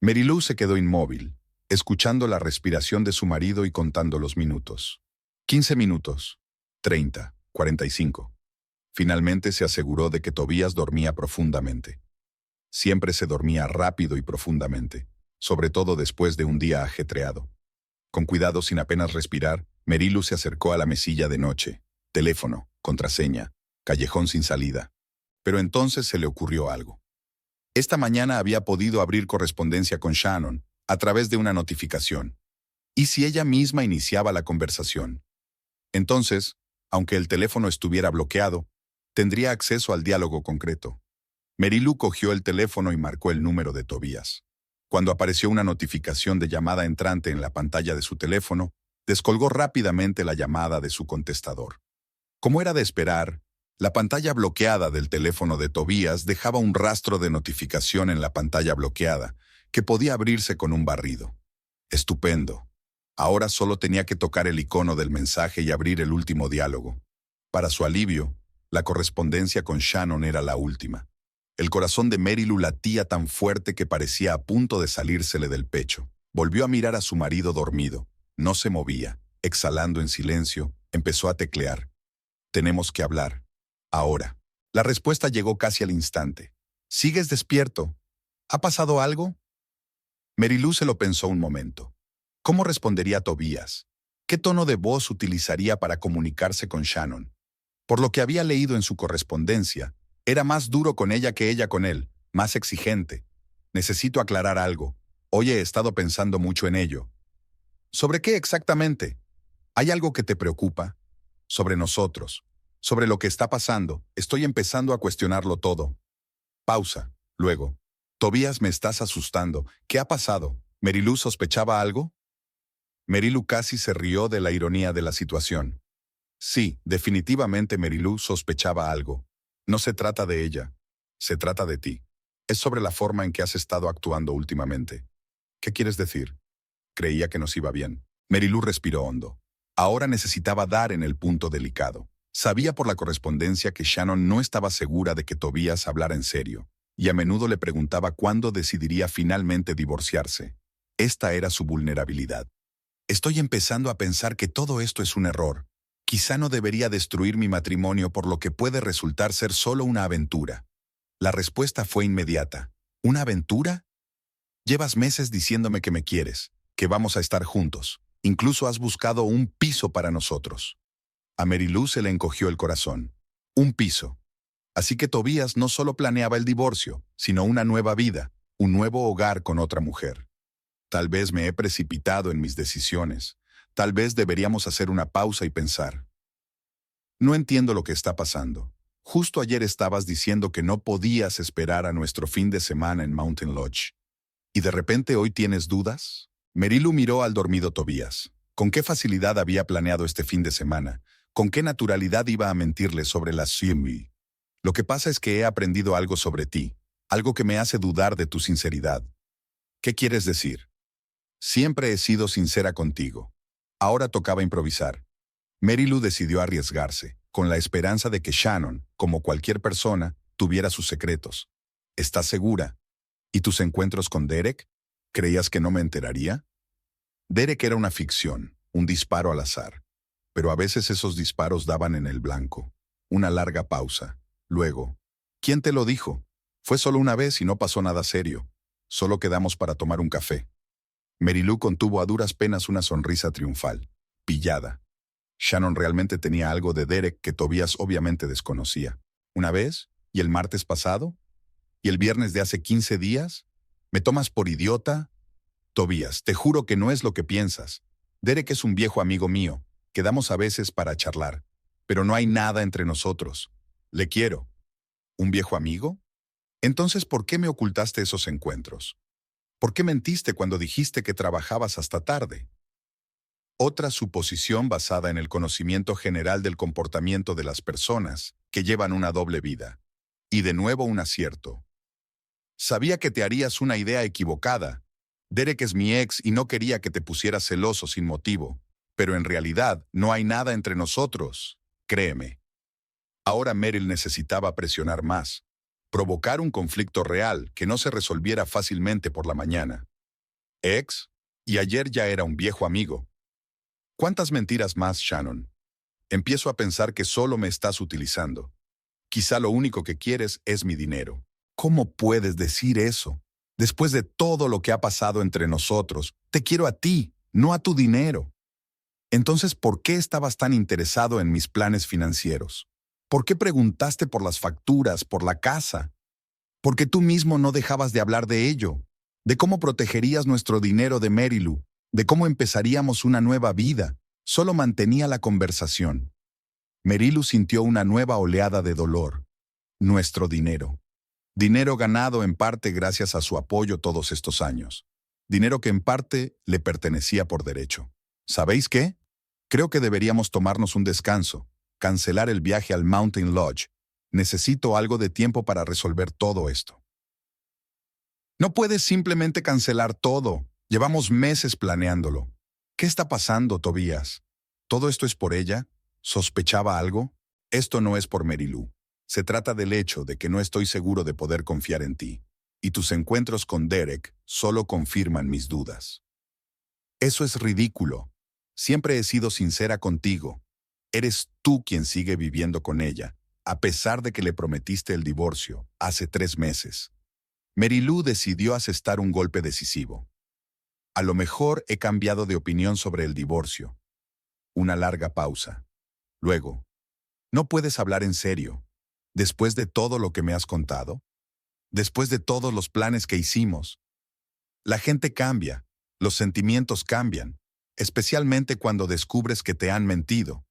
Marilou se quedó inmóvil, escuchando la respiración de su marido y contando los minutos. 15 minutos, 30, 45. Finalmente se aseguró de que Tobías dormía profundamente. Siempre se dormía rápido y profundamente, sobre todo después de un día ajetreado. Con cuidado, sin apenas respirar, Marilou se acercó a la mesilla de noche. Teléfono, contraseña, callejón sin salida. Pero entonces se le ocurrió algo. Esta mañana había podido abrir correspondencia con Shannon a través de una notificación. ¿Y si ella misma iniciaba la conversación? Entonces, aunque el teléfono estuviera bloqueado, tendría acceso al diálogo concreto. Marilou cogió el teléfono y marcó el número de Tobías. Cuando apareció una notificación de llamada entrante en la pantalla de su teléfono, descolgó rápidamente la llamada de su contestador. Como era de esperar, la pantalla bloqueada del teléfono de Tobías dejaba un rastro de notificación en la pantalla bloqueada, que podía abrirse con un barrido. Estupendo. Ahora solo tenía que tocar el icono del mensaje y abrir el último diálogo. Para su alivio, La correspondencia con Shannon era la última. El corazón de Mary Lou latía tan fuerte que parecía a punto de salírsele del pecho. Volvió a mirar a su marido dormido. No se movía. Exhalando en silencio, empezó a teclear. Tenemos que hablar. Ahora. La respuesta llegó casi al instante. ¿Sigues despierto? ¿Ha pasado algo? Mary Lou se lo pensó un momento. ¿Cómo respondería Tobías? ¿Qué tono de voz utilizaría para comunicarse con Shannon? Por lo que había leído en su correspondencia, era más duro con ella que ella con él, más exigente. Necesito aclarar algo. Hoy he estado pensando mucho en ello. ¿Sobre qué exactamente? ¿Hay algo que te preocupa? Sobre nosotros. Sobre lo que está pasando. Estoy empezando a cuestionarlo todo. Pausa. Luego. Tobías, me estás asustando. ¿Qué ha pasado? ¿Mary Lou sospechaba algo? Mary Lou casi se rió de la ironía de la situación. Sí, definitivamente Mary Lou sospechaba algo. No se trata de ella. Se trata de ti. Es sobre la forma en que has estado actuando últimamente. ¿Qué quieres decir? Creía que nos iba bien. Mary Lou respiró hondo. Ahora necesitaba dar en el punto delicado. Sabía por la correspondencia que Shannon no estaba segura de que Tobías hablara en serio, y a menudo le preguntaba cuándo decidiría finalmente divorciarse. Esta era su vulnerabilidad. Estoy empezando a pensar que todo esto es un error. Quizá no debería destruir mi matrimonio por lo que puede resultar ser solo una aventura. La respuesta fue inmediata. ¿Una aventura? Llevas meses diciéndome que me quieres, que vamos a estar juntos. Incluso has buscado un piso para nosotros. A Mary Lou se le encogió el corazón. Un piso. Así que Tobías no solo planeaba el divorcio, sino una nueva vida, un nuevo hogar con otra mujer. Tal vez me he precipitado en mis decisiones. Tal vez deberíamos hacer una pausa y pensar. No entiendo lo que está pasando. Justo ayer estabas diciendo que no podías esperar a nuestro fin de semana en Mountain Lodge. ¿Y de repente hoy tienes dudas? Mary Lou miró al dormido Tobías. ¿Con qué facilidad había planeado este fin de semana? ¿Con qué naturalidad iba a mentirle sobre la Simi? Lo que pasa es que he aprendido algo sobre ti, algo que me hace dudar de tu sinceridad. ¿Qué quieres decir? Siempre he sido sincera contigo. Ahora tocaba improvisar. Mary Lou decidió arriesgarse, con la esperanza de que Shannon, como cualquier persona, tuviera sus secretos. ¿Estás segura? ¿Y tus encuentros con Derek? ¿Creías que no me enteraría? Derek era una ficción, un disparo al azar. Pero a veces esos disparos daban en el blanco. Una larga pausa. Luego, ¿quién te lo dijo? Fue solo una vez y no pasó nada serio. Solo quedamos para tomar un café. Mary Lou contuvo a duras penas una sonrisa triunfal. Pillada. Shannon realmente tenía algo de Derek que Tobías obviamente desconocía. ¿Una vez? ¿Y el martes pasado? ¿Y el viernes de hace 15 días? ¿Me tomas por idiota? Tobías, te juro que no es lo que piensas. Derek es un viejo amigo mío. Quedamos a veces para charlar. Pero no hay nada entre nosotros. Le quiero. ¿Un viejo amigo? Entonces, ¿por qué me ocultaste esos encuentros? ¿Por qué mentiste cuando dijiste que trabajabas hasta tarde? Otra suposición basada en el conocimiento general del comportamiento de las personas que llevan una doble vida. Y de nuevo un acierto. Sabía que te harías una idea equivocada. Derek es mi ex y no quería que te pusieras celoso sin motivo. Pero en realidad no hay nada entre nosotros. Créeme. Ahora Meryl necesitaba presionar más. Provocar un conflicto real que no se resolviera fácilmente por la mañana. Ex, y ayer ya era un viejo amigo. ¿Cuántas mentiras más, Shannon? Empiezo a pensar que solo me estás utilizando. Quizá lo único que quieres es mi dinero. ¿Cómo puedes decir eso? Después de todo lo que ha pasado entre nosotros, te quiero a ti, no a tu dinero. Entonces, ¿por qué estabas tan interesado en mis planes financieros? ¿Por qué preguntaste por las facturas, por la casa? Porque tú mismo no dejabas de hablar de ello, de cómo protegerías nuestro dinero de Mary Lou, de cómo empezaríamos una nueva vida. Solo mantenía la conversación. Mary Lou sintió una nueva oleada de dolor. Nuestro dinero. Dinero ganado en parte gracias a su apoyo todos estos años. Dinero que en parte le pertenecía por derecho. ¿Sabéis qué? Creo que deberíamos tomarnos un descanso, cancelar el viaje al Mountain Lodge. Necesito algo de tiempo para resolver todo esto. No puedes simplemente cancelar todo. Llevamos meses planeándolo. ¿Qué está pasando, Tobías? ¿Todo esto es por ella? ¿Sospechaba algo? Esto no es por Marilou. Se trata del hecho de que no estoy seguro de poder confiar en ti. Y tus encuentros con Derek solo confirman mis dudas. Eso es ridículo. Siempre he sido sincera contigo. Eres tú quien sigue viviendo con ella, a pesar de que le prometiste el divorcio hace 3 meses. Marilou decidió asestar un golpe decisivo. A lo mejor he cambiado de opinión sobre el divorcio. Una larga pausa. Luego, ¿no puedes hablar en serio? Después de todo lo que me has contado, después de todos los planes que hicimos, la gente cambia, los sentimientos cambian, especialmente cuando descubres que te han mentido.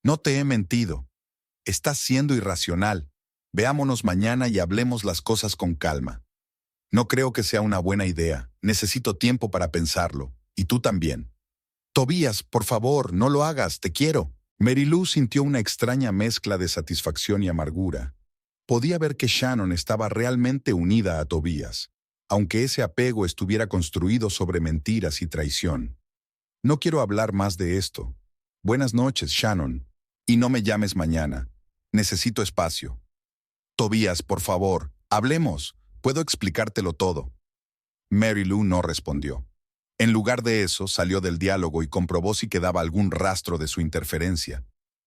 No te he mentido. Estás siendo irracional. Veámonos mañana y hablemos las cosas con calma. No creo que sea una buena idea. Necesito tiempo para pensarlo. Y tú también. Tobías, por favor, no lo hagas, te quiero. Marilou sintió una extraña mezcla de satisfacción y amargura. Podía ver que Shannon estaba realmente unida a Tobías, aunque ese apego estuviera construido sobre mentiras y traición. No quiero hablar más de esto. Buenas noches, Shannon. Y no me llames mañana. Necesito espacio. Tobías, por favor, hablemos. Puedo explicártelo todo. Marilou no respondió. En lugar de eso, salió del diálogo y comprobó si quedaba algún rastro de su interferencia.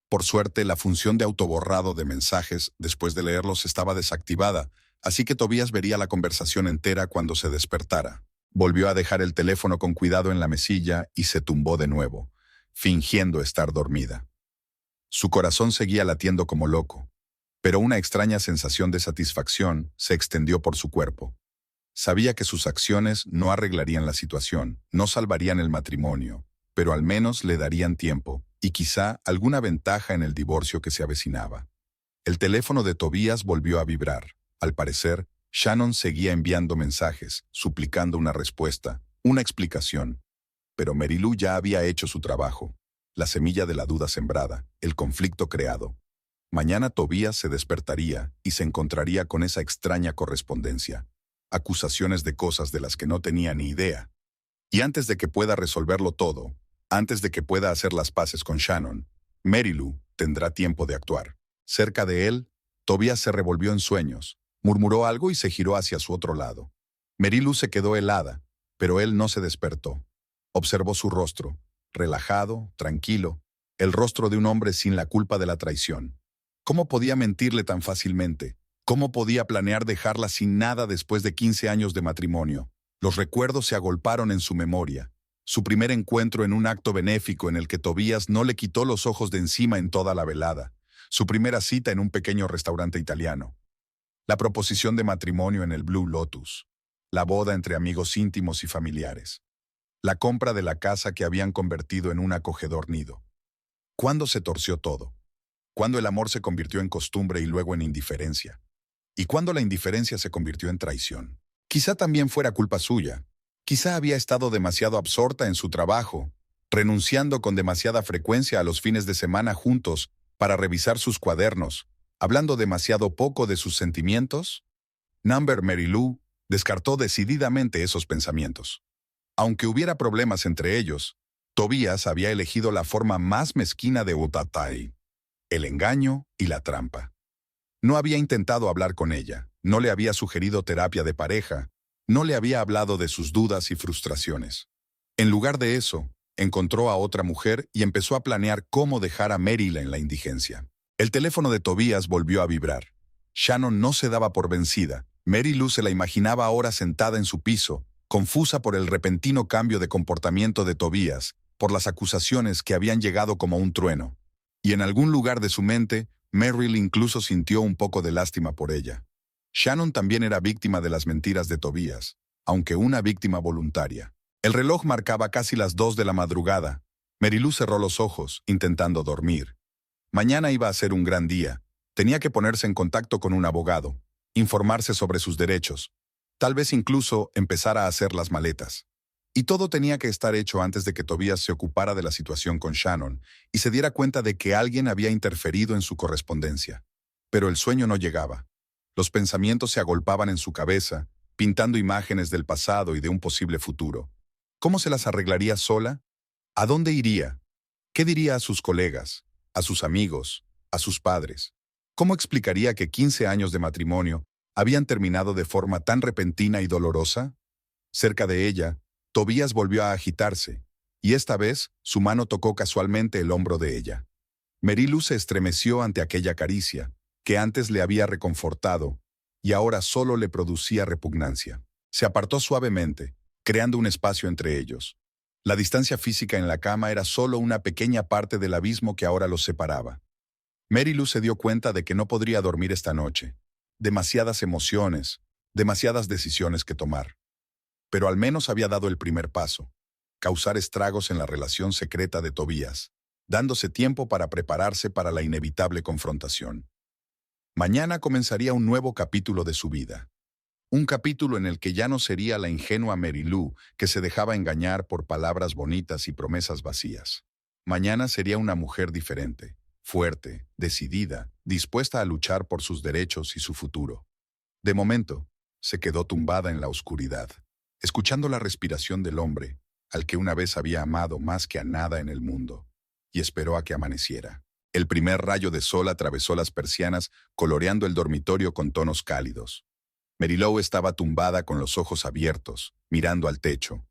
Por suerte, la función de autoborrado de mensajes, después de leerlos, estaba desactivada, así que Tobías vería la conversación entera cuando se despertara. Volvió a dejar el teléfono con cuidado en la mesilla y se tumbó de nuevo, fingiendo estar dormida. Su corazón seguía latiendo como loco, pero una extraña sensación de satisfacción se extendió por su cuerpo. Sabía que sus acciones no arreglarían la situación, no salvarían el matrimonio, pero al menos le darían tiempo y quizá alguna ventaja en el divorcio que se avecinaba. El teléfono de Tobías volvió a vibrar. Al parecer, Shannon seguía enviando mensajes, suplicando una respuesta, una explicación. Pero Marilou ya había hecho su trabajo. La semilla de la duda sembrada, el conflicto creado. Mañana Tobías se despertaría y se encontraría con esa extraña correspondencia. Acusaciones de cosas de las que no tenía ni idea. Y antes de que pueda resolverlo todo, antes de que pueda hacer las paces con Shannon, Marilou tendrá tiempo de actuar. Cerca de él, Tobías se revolvió en sueños, murmuró algo y se giró hacia su otro lado. Marilou se quedó helada, pero él no se despertó. Observó su rostro, relajado, tranquilo, el rostro de un hombre sin la culpa de la traición. ¿Cómo podía mentirle tan fácilmente? ¿Cómo podía planear dejarla sin nada después de 15 años de matrimonio? Los recuerdos se agolparon en su memoria. Su primer encuentro en un acto benéfico en el que Tobías no le quitó los ojos de encima en toda la velada. Su primera cita en un pequeño restaurante italiano. La proposición de matrimonio en el Blue Lotus. La boda entre amigos íntimos y familiares. La compra de la casa que habían convertido en un acogedor nido. ¿Cuándo se torció todo? ¿Cuándo el amor se convirtió en costumbre y luego en indiferencia? ¿Y cuándo la indiferencia se convirtió en traición? Quizá también fuera culpa suya. Quizá había estado demasiado absorta en su trabajo, renunciando con demasiada frecuencia a los fines de semana juntos para revisar sus cuadernos, hablando demasiado poco de sus sentimientos. Marilou descartó decididamente esos pensamientos. Aunque hubiera problemas entre ellos, Tobías había elegido la forma más mezquina de utatai, el engaño y la trampa. No había intentado hablar con ella, no le había sugerido terapia de pareja, no le había hablado de sus dudas y frustraciones. En lugar de eso, encontró a otra mujer y empezó a planear cómo dejar a Meryl en la indigencia. El teléfono de Tobías volvió a vibrar. Shannon no se daba por vencida. Marilou se la imaginaba ahora sentada en su piso, confusa por el repentino cambio de comportamiento de Tobías, por las acusaciones que habían llegado como un trueno. Y en algún lugar de su mente, Maryl incluso sintió un poco de lástima por ella. Shannon también era víctima de las mentiras de Tobías, aunque una víctima voluntaria. El reloj marcaba casi las 2 de la madrugada. Marilou cerró los ojos, intentando dormir. Mañana iba a ser un gran día. Tenía que ponerse en contacto con un abogado, informarse sobre sus derechos, tal vez incluso empezar a hacer las maletas. Y todo tenía que estar hecho antes de que Tobías se ocupara de la situación con Shannon y se diera cuenta de que alguien había interferido en su correspondencia. Pero el sueño no llegaba. Los pensamientos se agolpaban en su cabeza, pintando imágenes del pasado y de un posible futuro. ¿Cómo se las arreglaría sola? ¿A dónde iría? ¿Qué diría a sus colegas, a sus amigos, a sus padres. ¿Cómo explicaría que 15 años de matrimonio habían terminado de forma tan repentina y dolorosa? Cerca de ella, Tobías volvió a agitarse, y esta vez su mano tocó casualmente el hombro de ella. Mary se estremeció ante aquella caricia, que antes le había reconfortado, y ahora solo le producía repugnancia. Se apartó suavemente, creando un espacio entre ellos. La distancia física en la cama era solo una pequeña parte del abismo que ahora los separaba. Mary se dio cuenta de que no podría dormir esta noche. Demasiadas emociones, demasiadas decisiones que tomar. Pero al menos había dado el primer paso, causar estragos en la relación secreta de Tobías, dándose tiempo para prepararse para la inevitable confrontación. Mañana comenzaría un nuevo capítulo de su vida. Un capítulo en el que ya no sería la ingenua Mary Lou que se dejaba engañar por palabras bonitas y promesas vacías. Mañana sería una mujer diferente, fuerte, decidida, dispuesta a luchar por sus derechos y su futuro. De momento, se quedó tumbada en la oscuridad, escuchando la respiración del hombre, al que una vez había amado más que a nada en el mundo, y esperó a que amaneciera. El primer rayo de sol atravesó las persianas, coloreando el dormitorio con tonos cálidos. Mary Lou estaba tumbada con los ojos abiertos, mirando al techo.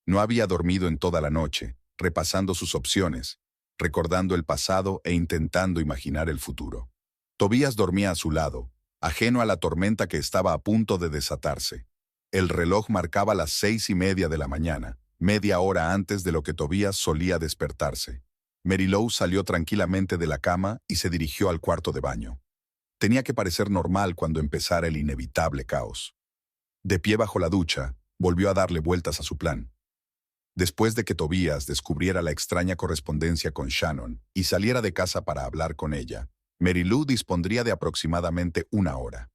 No había dormido en toda la noche, repasando sus opciones, recordando el pasado e intentando imaginar el futuro. Tobías dormía a su lado, ajeno a la tormenta que estaba a punto de desatarse. El reloj marcaba las 6:30 de la mañana, media hora antes de lo que Tobías solía despertarse. Mary Lou salió tranquilamente de la cama y se dirigió al cuarto de baño. Tenía que parecer normal cuando empezara el inevitable caos. De pie bajo la ducha, volvió a darle vueltas a su plan. Después de que Tobías descubriera la extraña correspondencia con Shannon y saliera de casa para hablar con ella, Mary Lou dispondría de aproximadamente una hora.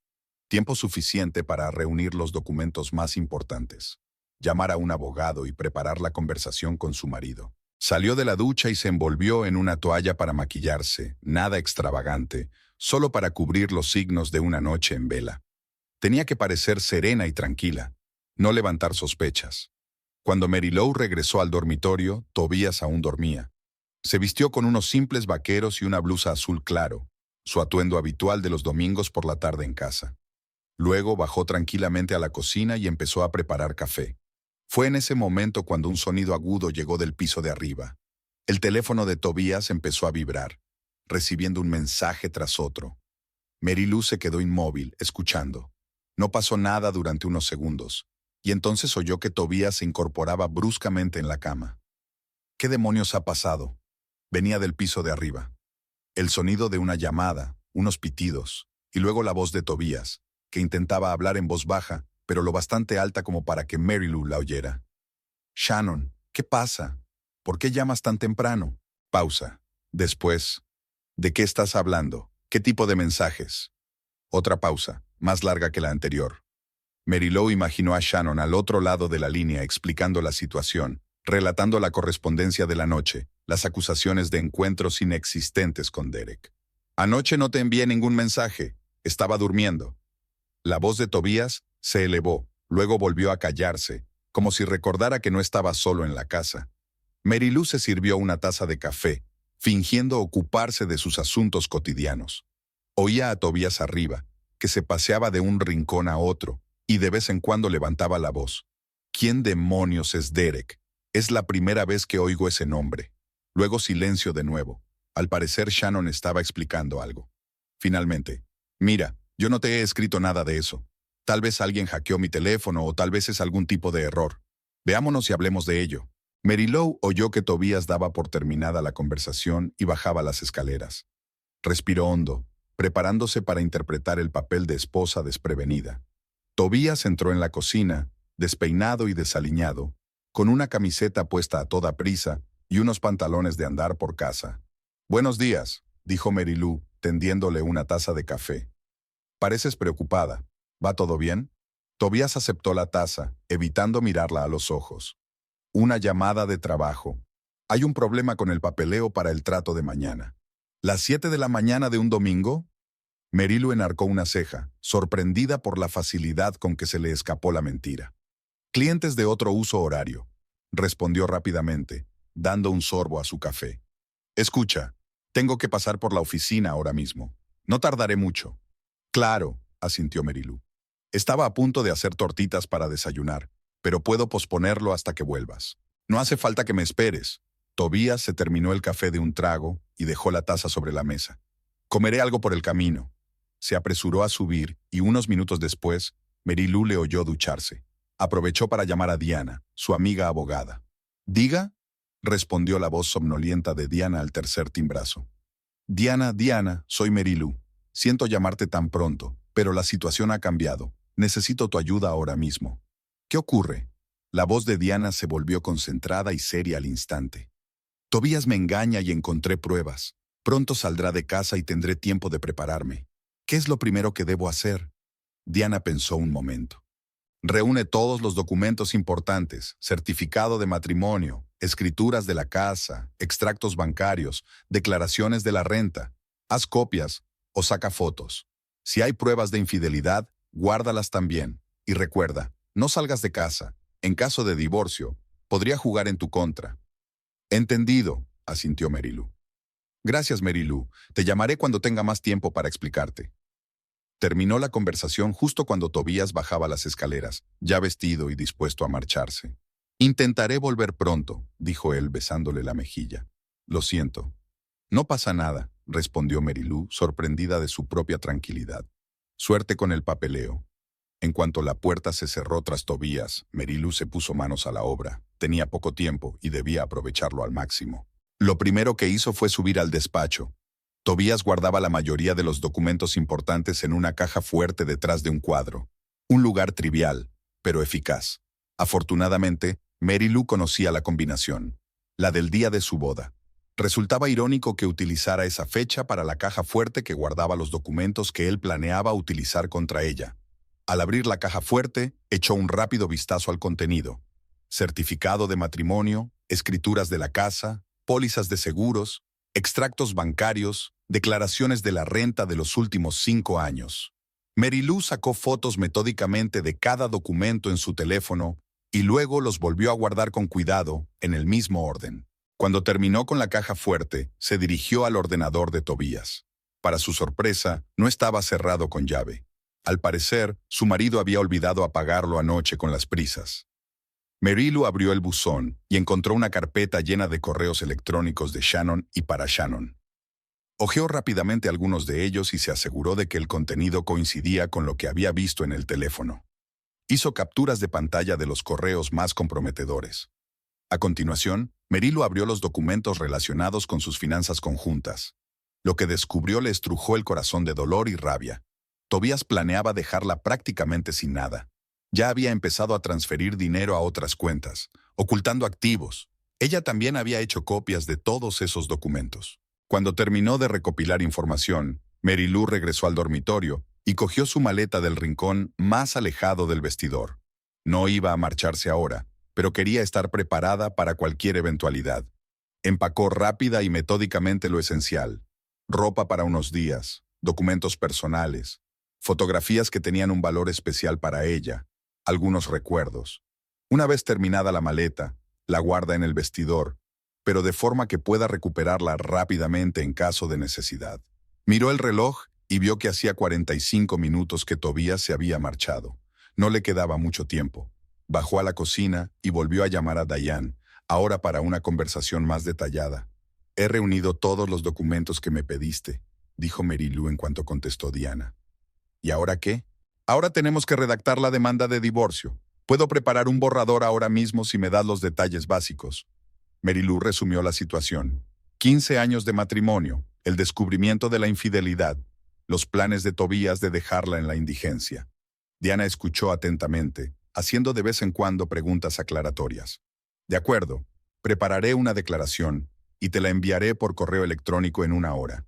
Tiempo suficiente para reunir los documentos más importantes, llamar a un abogado y preparar la conversación con su marido. Salió de la ducha y se envolvió en una toalla para maquillarse, nada extravagante, solo para cubrir los signos de una noche en vela. Tenía que parecer serena y tranquila, no levantar sospechas. Cuando Mary Lou regresó al dormitorio, Tobías aún dormía. Se vistió con unos simples vaqueros y una blusa azul claro, su atuendo habitual de los domingos por la tarde en casa. Luego bajó tranquilamente a la cocina y empezó a preparar café. Fue en ese momento cuando un sonido agudo llegó del piso de arriba. El teléfono de Tobías empezó a vibrar, recibiendo un mensaje tras otro. Mary Lou se quedó inmóvil, escuchando. No pasó nada durante unos segundos, y entonces oyó que Tobías se incorporaba bruscamente en la cama. ¿Qué demonios ha pasado? Venía del piso de arriba. El sonido de una llamada, unos pitidos, y luego la voz de Tobías, que intentaba hablar en voz baja, pero lo bastante alta como para que Mary Lou la oyera. «Shannon, ¿qué pasa? ¿Por qué llamas tan temprano?» Pausa. Después, ¿de qué estás hablando? ¿Qué tipo de mensajes? Otra pausa, más larga que la anterior. Mary Lou imaginó a Shannon al otro lado de la línea explicando la situación, relatando la correspondencia de la noche, las acusaciones de encuentros inexistentes con Derek. «Anoche no te envié ningún mensaje. Estaba durmiendo». La voz de Tobías se elevó, luego volvió a callarse, como si recordara que no estaba solo en la casa. Mary Lou se sirvió una taza de café, fingiendo ocuparse de sus asuntos cotidianos. Oía a Tobías arriba, que se paseaba de un rincón a otro, y de vez en cuando levantaba la voz. ¿Quién demonios es Derek? Es la primera vez que oigo ese nombre. Luego silencio de nuevo. Al parecer Shannon estaba explicando algo. Finalmente, «Mira, yo no te he escrito nada de eso. Tal vez alguien hackeó mi teléfono o tal vez es algún tipo de error. Veámonos y hablemos de ello». Mary Lou oyó que Tobías daba por terminada la conversación y bajaba las escaleras. Respiró hondo, preparándose para interpretar el papel de esposa desprevenida. Tobías entró en la cocina, despeinado y desaliñado, con una camiseta puesta a toda prisa y unos pantalones de andar por casa. «Buenos días», dijo Mary Lou, tendiéndole una taza de café. «Pareces preocupada. ¿Va todo bien?» Tobías aceptó la taza, evitando mirarla a los ojos. «Una llamada de trabajo. Hay un problema con el papeleo para el trato de mañana». «¿Las 7 de la mañana de un domingo?» Mary Lou enarcó una ceja, sorprendida por la facilidad con que se le escapó la mentira. «Clientes de otro uso horario», respondió rápidamente, dando un sorbo a su café. «Escucha, Tengo que pasar por la oficina ahora mismo. No tardaré mucho. Claro, asintió Mary Lou. Estaba a punto de hacer tortitas para desayunar, pero puedo posponerlo hasta que vuelvas. No hace falta que me esperes. Tobías se terminó el café de un trago y dejó la taza sobre la mesa. Comeré algo por el camino. Se apresuró a subir y unos minutos después, Mary Lou le oyó ducharse. Aprovechó para llamar a Diana, su amiga abogada. «Diga», respondió la voz somnolienta de Diana al tercer timbrazo. «Diana, soy Mary Lou. Siento llamarte tan pronto, pero la situación ha cambiado. Necesito tu ayuda ahora mismo». «¿Qué ocurre?». La voz de Diana se volvió concentrada y seria al instante. «Tobías me engaña y encontré pruebas. Pronto saldrá de casa y tendré tiempo de prepararme. ¿Qué es lo primero que debo hacer?». Diana pensó un momento. «Reúne todos los documentos importantes, certificado de matrimonio, escrituras de la casa, extractos bancarios, declaraciones de la renta. Haz copias o saca fotos. Si hay pruebas de infidelidad, guárdalas también. Y recuerda, no salgas de casa. En caso de divorcio, podría jugar en tu contra». «Entendido», asintió Mary Lou. «Gracias, Mary Lou. Te llamaré cuando tenga más tiempo para explicarte». Terminó la conversación justo cuando Tobías bajaba las escaleras, ya vestido y dispuesto a marcharse. «Intentaré volver pronto», dijo él besándole la mejilla. «Lo siento». «No pasa nada», respondió Mary Lou, sorprendida de su propia tranquilidad. «Suerte con el papeleo». En cuanto la puerta se cerró tras Tobías, Mary Lou se puso manos a la obra. Tenía poco tiempo y debía aprovecharlo al máximo. Lo primero que hizo fue subir al despacho. Tobías guardaba la mayoría de los documentos importantes en una caja fuerte detrás de un cuadro. Un lugar trivial, pero eficaz. Afortunadamente, Mary Lou conocía la combinación, la del día de su boda. Resultaba irónico que utilizara esa fecha para la caja fuerte que guardaba los documentos que él planeaba utilizar contra ella. Al abrir la caja fuerte, echó un rápido vistazo al contenido. Certificado de matrimonio, escrituras de la casa, pólizas de seguros, extractos bancarios, declaraciones de la renta de los últimos 5 años. Mary Lou sacó fotos metódicamente de cada documento en su teléfono y luego los volvió a guardar con cuidado en el mismo orden. Cuando terminó con la caja fuerte, se dirigió al ordenador de Tobías. Para su sorpresa, no estaba cerrado con llave. Al parecer, su marido había olvidado apagarlo anoche con las prisas. Mary Lou abrió el buzón y encontró una carpeta llena de correos electrónicos de Shannon y para Shannon. Hojeó rápidamente algunos de ellos y se aseguró de que el contenido coincidía con lo que había visto en el teléfono. Hizo capturas de pantalla de los correos más comprometedores. A continuación, Mary Lou abrió los documentos relacionados con sus finanzas conjuntas. Lo que descubrió le estrujó el corazón de dolor y rabia. Tobías planeaba dejarla prácticamente sin nada. Ya había empezado a transferir dinero a otras cuentas, ocultando activos. Ella también había hecho copias de todos esos documentos. Cuando terminó de recopilar información, Mary Lou regresó al dormitorio y cogió su maleta del rincón más alejado del vestidor. No iba a marcharse ahora, pero quería estar preparada para cualquier eventualidad. Empacó rápida y metódicamente lo esencial: ropa para unos días, documentos personales, fotografías que tenían un valor especial para ella, algunos recuerdos. Una vez terminada la maleta, la guarda en el vestidor, pero de forma que pueda recuperarla rápidamente en caso de necesidad. Miró el reloj y vio que hacía 45 minutos que Tobías se había marchado. No le quedaba mucho tiempo. Bajó a la cocina y volvió a llamar a Diane, ahora para una conversación más detallada. «He reunido todos los documentos que me pediste», dijo Mary Lou en cuanto contestó Diana. «¿Y ahora qué?». «Ahora tenemos que redactar la demanda de divorcio. Puedo preparar un borrador ahora mismo si me das los detalles básicos». Mary Lou resumió la situación. 15 años de matrimonio, el descubrimiento de la infidelidad, los planes de Tobías de dejarla en la indigencia. Diana escuchó atentamente, haciendo de vez en cuando preguntas aclaratorias. «De acuerdo, prepararé una declaración y te la enviaré por correo electrónico en 1 hora.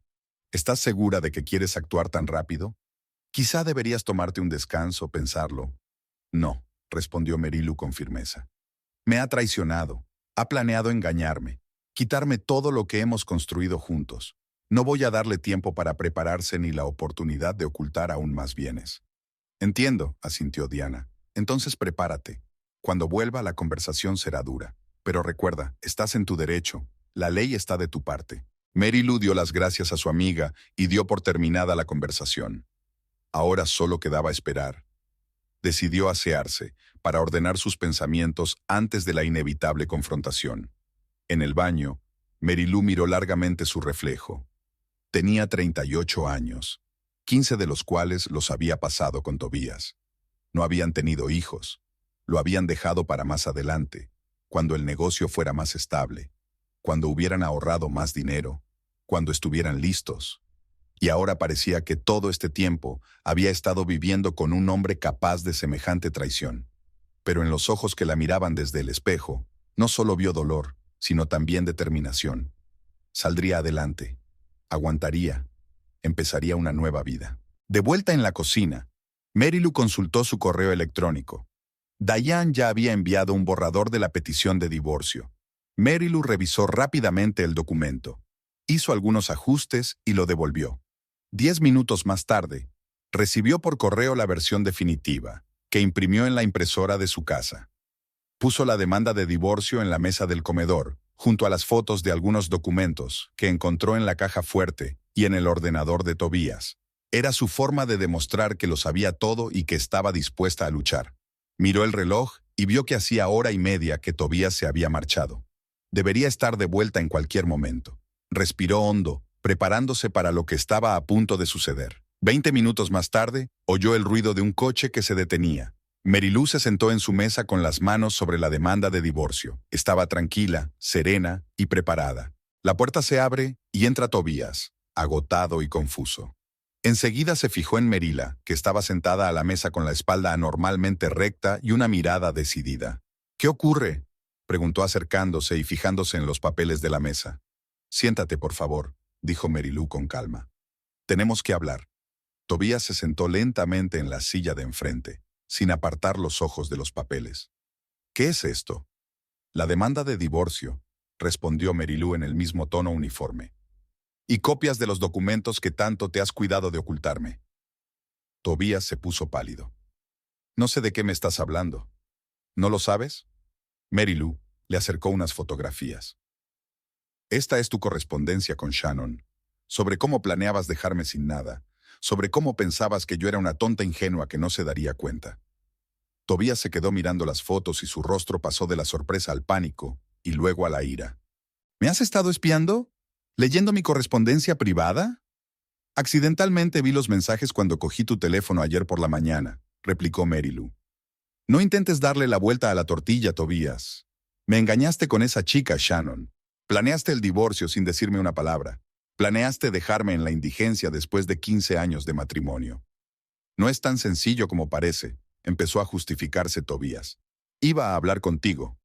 ¿Estás segura de que quieres actuar tan rápido? Quizá deberías tomarte un descanso, pensarlo». «No», respondió Mary Lou con firmeza. «Me ha traicionado. Ha planeado engañarme, quitarme todo lo que hemos construido juntos. No voy a darle tiempo para prepararse ni la oportunidad de ocultar aún más bienes». «Entiendo», asintió Diana. «Entonces prepárate. Cuando vuelva la conversación será dura. Pero recuerda, estás en tu derecho. La ley está de tu parte». Mary Lou dio las gracias a su amiga y dio por terminada la conversación. Ahora solo quedaba esperar. Decidió asearse para ordenar sus pensamientos antes de la inevitable confrontación. En el baño, Mary Lou miró largamente su reflejo. Tenía 38 años, 15 de los cuales los había pasado con Tobías. No habían tenido hijos. Lo habían dejado para más adelante, cuando el negocio fuera más estable, cuando hubieran ahorrado más dinero, cuando estuvieran listos. Y ahora parecía que todo este tiempo había estado viviendo con un hombre capaz de semejante traición. Pero en los ojos que la miraban desde el espejo, no solo vio dolor, sino también determinación. Saldría adelante, aguantaría, empezaría una nueva vida. De vuelta en la cocina, Mary Lou consultó su correo electrónico. Diane ya había enviado un borrador de la petición de divorcio. Mary Lou revisó rápidamente el documento, hizo algunos ajustes y lo devolvió. 10 minutos más tarde, recibió por correo la versión definitiva, que imprimió en la impresora de su casa. Puso la demanda de divorcio en la mesa del comedor, junto a las fotos de algunos documentos que encontró en la caja fuerte y en el ordenador de Tobías. Era su forma de demostrar que lo sabía todo y que estaba dispuesta a luchar. Miró el reloj y vio que hacía hora y media que Tobías se había marchado. Debería estar de vuelta en cualquier momento. Respiró hondo, preparándose para lo que estaba a punto de suceder. 20 minutos más tarde, oyó el ruido de un coche que se detenía. Mary Lou se sentó en su mesa con las manos sobre la demanda de divorcio. Estaba tranquila, serena y preparada. La puerta se abre y entra Tobías, agotado y confuso. Enseguida se fijó en Merila, que estaba sentada a la mesa con la espalda anormalmente recta y una mirada decidida. «¿Qué ocurre?», preguntó acercándose y fijándose en los papeles de la mesa. «Siéntate, por favor», dijo Mary Lou con calma. «Tenemos que hablar». Tobías se sentó lentamente en la silla de enfrente, sin apartar los ojos de los papeles. «¿Qué es esto?». «La demanda de divorcio», respondió Mary Lou en el mismo tono uniforme. «Y copias de los documentos que tanto te has cuidado de ocultarme». Tobías se puso pálido. «No sé de qué me estás hablando». «¿No lo sabes?». Mary Lou le acercó unas fotografías. «Esta es tu correspondencia con Shannon, sobre cómo planeabas dejarme sin nada, sobre cómo pensabas que yo era una tonta ingenua que no se daría cuenta». Tobías se quedó mirando las fotos y su rostro pasó de la sorpresa al pánico y luego a la ira. «¿Me has estado espiando? ¿Leyendo mi correspondencia privada?» «Accidentalmente vi los mensajes cuando cogí tu teléfono ayer por la mañana», replicó Mary Lou. «No intentes darle la vuelta a la tortilla, Tobías. Me engañaste con esa chica, Shannon. Planeaste el divorcio sin decirme una palabra. Planeaste dejarme en la indigencia después de 15 años de matrimonio». «No es tan sencillo como parece», empezó a justificarse Tobías. «Iba a hablar contigo».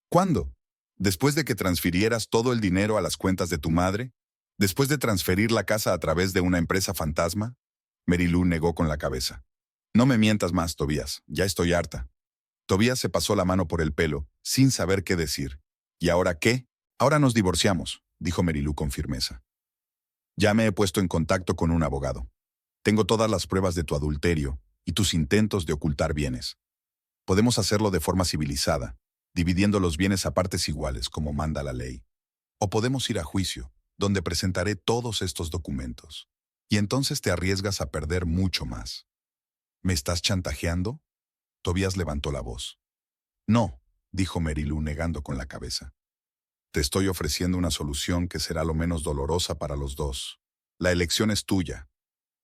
«¿Cuándo? ¿Después de que transfirieras todo el dinero a las cuentas de tu madre? ¿Después de transferir la casa a través de una empresa fantasma?» Mary Lou negó con la cabeza. «No me mientas más, Tobías. Ya estoy harta». Tobías se pasó la mano por el pelo, sin saber qué decir. «¿Y ahora qué?». «Ahora nos divorciamos», dijo Mary Lou con firmeza. «Ya me he puesto en contacto con un abogado. Tengo todas las pruebas de tu adulterio y tus intentos de ocultar bienes. Podemos hacerlo de forma civilizada, dividiendo los bienes a partes iguales, como manda la ley. O podemos ir a juicio, donde presentaré todos estos documentos. Y entonces te arriesgas a perder mucho más». «¿Me estás chantajeando?». Tobías levantó la voz. «No», dijo Mary Lou negando con la cabeza. «Te estoy ofreciendo una solución que será lo menos dolorosa para los dos. La elección es tuya».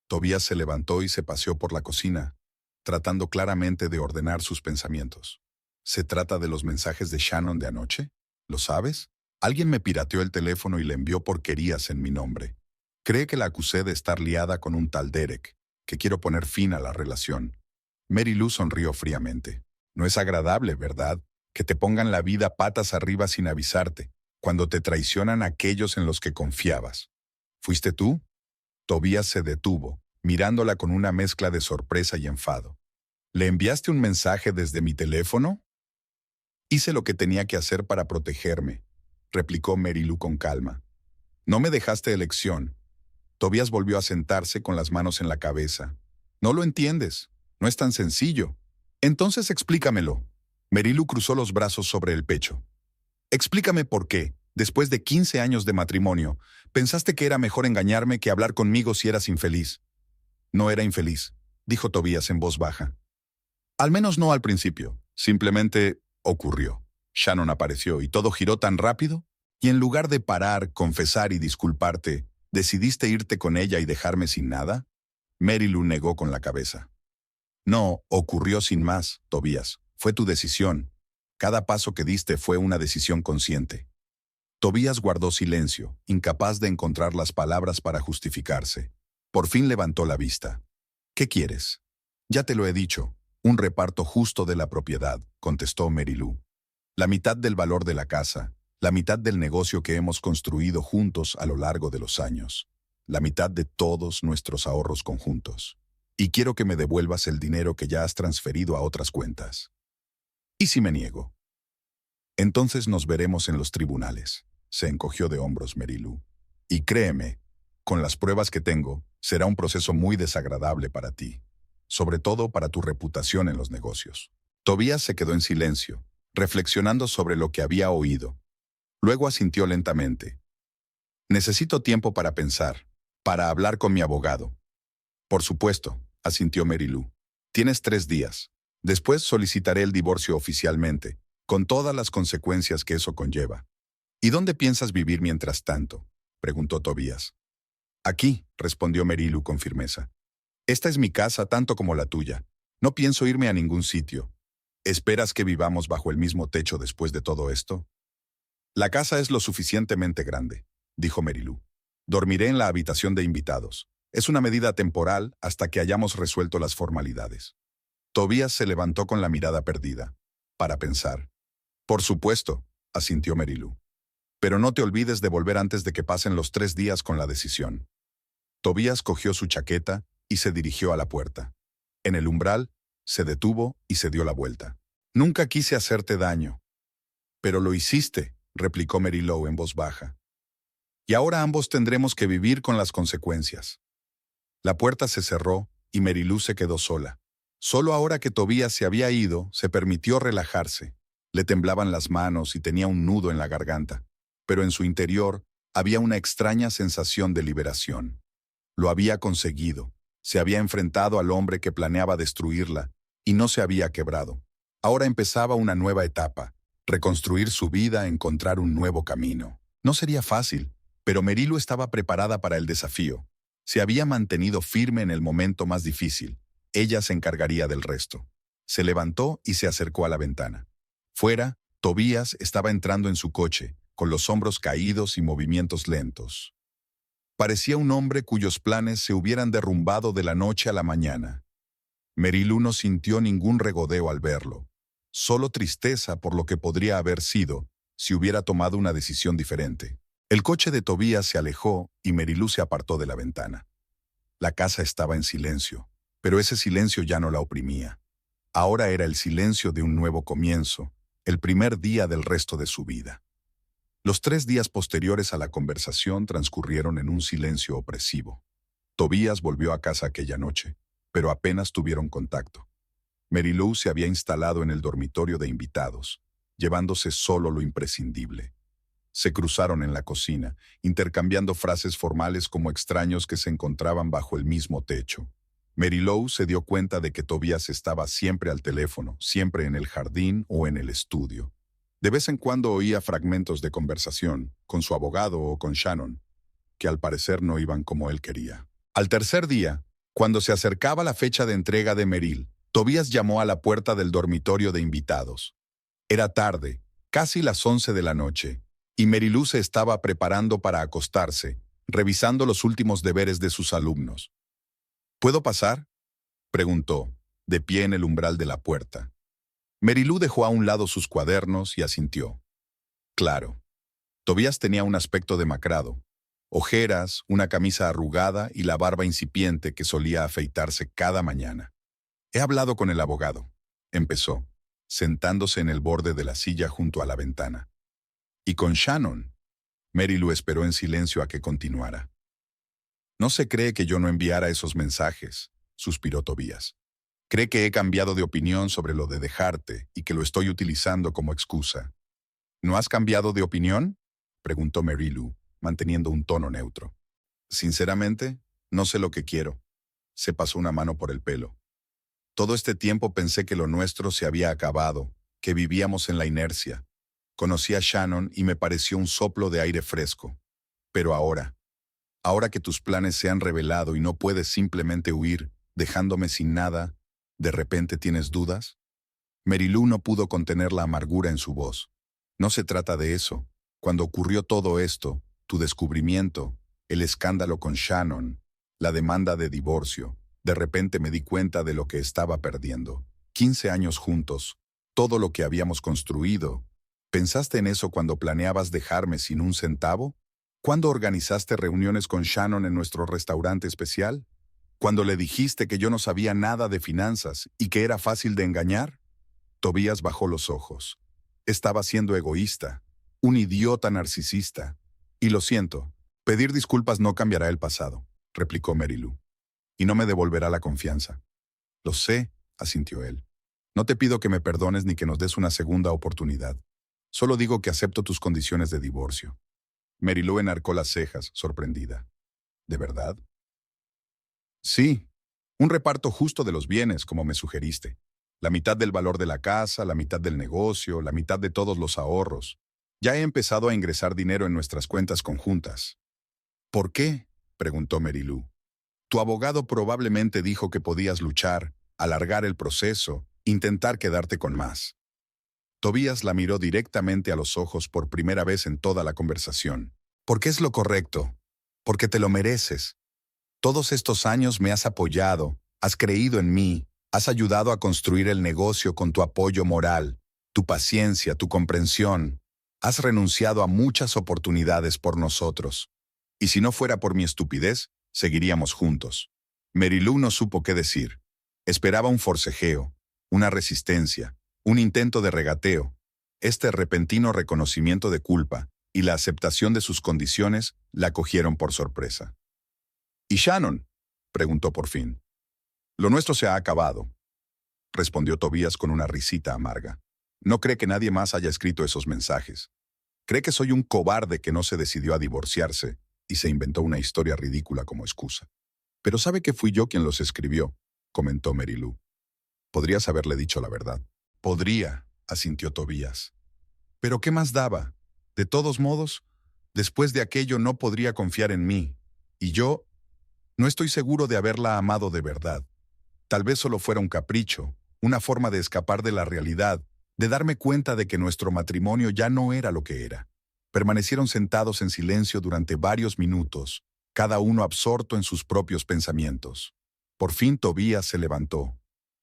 Tobías se levantó y se paseó por la cocina, tratando claramente de ordenar sus pensamientos. «¿Se trata de los mensajes de Shannon de anoche? ¿Lo sabes? Alguien me pirateó el teléfono y le envió porquerías en mi nombre. Cree que la acusé de estar liada con un tal Derek, que quiero poner fin a la relación». Mary Lou sonrió fríamente. «No es agradable, ¿verdad? Que te pongan la vida patas arriba sin avisarte, cuando te traicionan aquellos en los que confiabas. ¿Fuiste tú?». Tobías se detuvo, mirándola con una mezcla de sorpresa y enfado. «¿Le enviaste un mensaje desde mi teléfono?». «Hice lo que tenía que hacer para protegerme», replicó Mary Lou con calma. «No me dejaste elección». Tobías volvió a sentarse con las manos en la cabeza. «No lo entiendes. No es tan sencillo». «Entonces explícamelo». Mary Lou cruzó los brazos sobre el pecho. «Explícame por qué. Después de 15 años de matrimonio, pensaste que era mejor engañarme que hablar conmigo si eras infeliz. No era infeliz, dijo Tobías en voz baja. Al menos no al principio. Simplemente ocurrió. Shannon apareció y todo giró tan rápido, y en lugar de parar, confesar y disculparte, ¿decidiste irte con ella y dejarme sin nada? Mary Lou negó con la cabeza. No, ocurrió sin más, Tobías. Fue tu decisión. Cada paso que diste fue una decisión consciente. Tobías guardó silencio, incapaz de encontrar las palabras para justificarse. Por fin levantó la vista. ¿Qué quieres? Ya te lo he dicho. Un reparto justo de la propiedad, contestó Mary Lou. La mitad del valor de la casa, la mitad del negocio que hemos construido juntos a lo largo de los años, la mitad de todos nuestros ahorros conjuntos. Y quiero que me devuelvas el dinero que ya has transferido a otras cuentas. ¿Y si me niego? Entonces nos veremos en los tribunales. Se encogió de hombros Mary Lou. Y créeme, con las pruebas que tengo, será un proceso muy desagradable para ti, sobre todo para tu reputación en los negocios. Tobías se quedó en silencio, reflexionando sobre lo que había oído. Luego asintió lentamente. Necesito tiempo para pensar, para hablar con mi abogado. Por supuesto, asintió Mary Lou. Tienes 3 días. Después solicitaré el divorcio oficialmente, con todas las consecuencias que eso conlleva. ¿Y dónde piensas vivir mientras tanto?, preguntó Tobías. Aquí, respondió Mary Lou con firmeza. Esta es mi casa tanto como la tuya. No pienso irme a ningún sitio. ¿Esperas que vivamos bajo el mismo techo después de todo esto? La casa es lo suficientemente grande, dijo Mary Lou. Dormiré en la habitación de invitados. Es una medida temporal hasta que hayamos resuelto las formalidades. Tobías se levantó con la mirada perdida, para pensar. Por supuesto, asintió Mary Lou. Pero no te olvides de volver antes de que pasen los 3 días con la decisión. Tobías cogió su chaqueta y se dirigió a la puerta. En el umbral, se detuvo y se dio la vuelta. Nunca quise hacerte daño. Pero lo hiciste, replicó Mary Lou en voz baja. Y ahora ambos tendremos que vivir con las consecuencias. La puerta se cerró y Mary Lou se quedó sola. Solo ahora que Tobías se había ido, se permitió relajarse. Le temblaban las manos y tenía un nudo en la garganta. Pero en su interior había una extraña sensación de liberación. Lo había conseguido. Se había enfrentado al hombre que planeaba destruirla y no se había quebrado. Ahora empezaba una nueva etapa, reconstruir su vida, encontrar un nuevo camino. No sería fácil, pero Mary Lou estaba preparada para el desafío. Se había mantenido firme en el momento más difícil. Ella se encargaría del resto. Se levantó y se acercó a la ventana. Fuera, Tobías estaba entrando en su coche, con los hombros caídos y movimientos lentos. Parecía un hombre cuyos planes se hubieran derrumbado de la noche a la mañana. Mary Lou no sintió ningún regodeo al verlo, solo tristeza por lo que podría haber sido si hubiera tomado una decisión diferente. El coche de Tobías se alejó y Mary Lou se apartó de la ventana. La casa estaba en silencio, pero ese silencio ya no la oprimía. Ahora era el silencio de un nuevo comienzo, el primer día del resto de su vida. Los 3 días posteriores a la conversación transcurrieron en un silencio opresivo. Tobías volvió a casa aquella noche, pero apenas tuvieron contacto. Mary Lou se había instalado en el dormitorio de invitados, llevándose solo lo imprescindible. Se cruzaron en la cocina, intercambiando frases formales como extraños que se encontraban bajo el mismo techo. Mary Lou se dio cuenta de que Tobías estaba siempre al teléfono, siempre en el jardín o en el estudio. De vez en cuando oía fragmentos de conversación, con su abogado o con Shannon, que al parecer no iban como él quería. Al tercer día, cuando se acercaba la fecha de entrega de Meryl, Tobías llamó a la puerta del dormitorio de invitados. Era tarde, casi las 11 de la noche, y Mary Lou se estaba preparando para acostarse, revisando los últimos deberes de sus alumnos. ¿Puedo pasar?, preguntó, de pie en el umbral de la puerta. Mary Lou dejó a un lado sus cuadernos y asintió. Claro. Tobías tenía un aspecto demacrado, ojeras, una camisa arrugada y la barba incipiente que solía afeitarse cada mañana. He hablado con el abogado, empezó, sentándose en el borde de la silla junto a la ventana. ¿Y con Shannon? Mary Lou esperó en silencio a que continuara. No se cree que yo no enviara esos mensajes, suspiró Tobías. Cree que he cambiado de opinión sobre lo de dejarte y que lo estoy utilizando como excusa. ¿No has cambiado de opinión? preguntó Mary Lou, manteniendo un tono neutro. Sinceramente, no sé lo que quiero. Se pasó una mano por el pelo. Todo este tiempo pensé que lo nuestro se había acabado, que vivíamos en la inercia. Conocí a Shannon y me pareció un soplo de aire fresco. Pero ahora que tus planes se han revelado y no puedes simplemente huir, dejándome sin nada, ¿de repente tienes dudas? Mary Lou no pudo contener la amargura en su voz. No se trata de eso. Cuando ocurrió todo esto, tu descubrimiento, el escándalo con Shannon, la demanda de divorcio, de repente me di cuenta de lo que estaba perdiendo. 15 años juntos, todo lo que habíamos construido. ¿Pensaste en eso cuando planeabas dejarme sin un centavo? ¿Cuándo organizaste reuniones con Shannon en nuestro restaurante especial? ¿Cuando le dijiste que yo no sabía nada de finanzas y que era fácil de engañar? Tobías bajó los ojos. Estaba siendo egoísta, un idiota narcisista. Y lo siento, pedir disculpas no cambiará el pasado, replicó Mary Lou. Y no me devolverá la confianza. Lo sé, asintió él. No te pido que me perdones ni que nos des una segunda oportunidad. Solo digo que acepto tus condiciones de divorcio. Mary Lou enarcó las cejas, sorprendida. ¿De verdad? Sí, un reparto justo de los bienes, como me sugeriste. La mitad del valor de la casa, la mitad del negocio, la mitad de todos los ahorros. Ya he empezado a ingresar dinero en nuestras cuentas conjuntas. ¿Por qué?, preguntó Mary Lou. Tu abogado probablemente dijo que podías luchar, alargar el proceso, intentar quedarte con más. Tobías la miró directamente a los ojos por primera vez en toda la conversación. Porque es lo correcto. Porque te lo mereces. Todos estos años me has apoyado, has creído en mí, has ayudado a construir el negocio con tu apoyo moral, tu paciencia, tu comprensión. Has renunciado a muchas oportunidades por nosotros. Y si no fuera por mi estupidez, seguiríamos juntos. Mary Lou no supo qué decir. Esperaba un forcejeo, una resistencia, un intento de regateo. Este repentino reconocimiento de culpa y la aceptación de sus condiciones la cogieron por sorpresa. ¿Y Shannon?, preguntó por fin. Lo nuestro se ha acabado, respondió Tobías con una risita amarga. No cree que nadie más haya escrito esos mensajes. Cree que soy un cobarde que no se decidió a divorciarse y se inventó una historia ridícula como excusa. Pero sabe que fui yo quien los escribió, comentó Mary Lou. Podrías haberle dicho la verdad. Podría, asintió Tobías. Pero ¿qué más daba? De todos modos, después de aquello no podría confiar en mí. Y yo no estoy seguro de haberla amado de verdad. Tal vez solo fuera un capricho, una forma de escapar de la realidad, de darme cuenta de que nuestro matrimonio ya no era lo que era. Permanecieron sentados en silencio durante varios minutos, cada uno absorto en sus propios pensamientos. Por fin Tobías se levantó.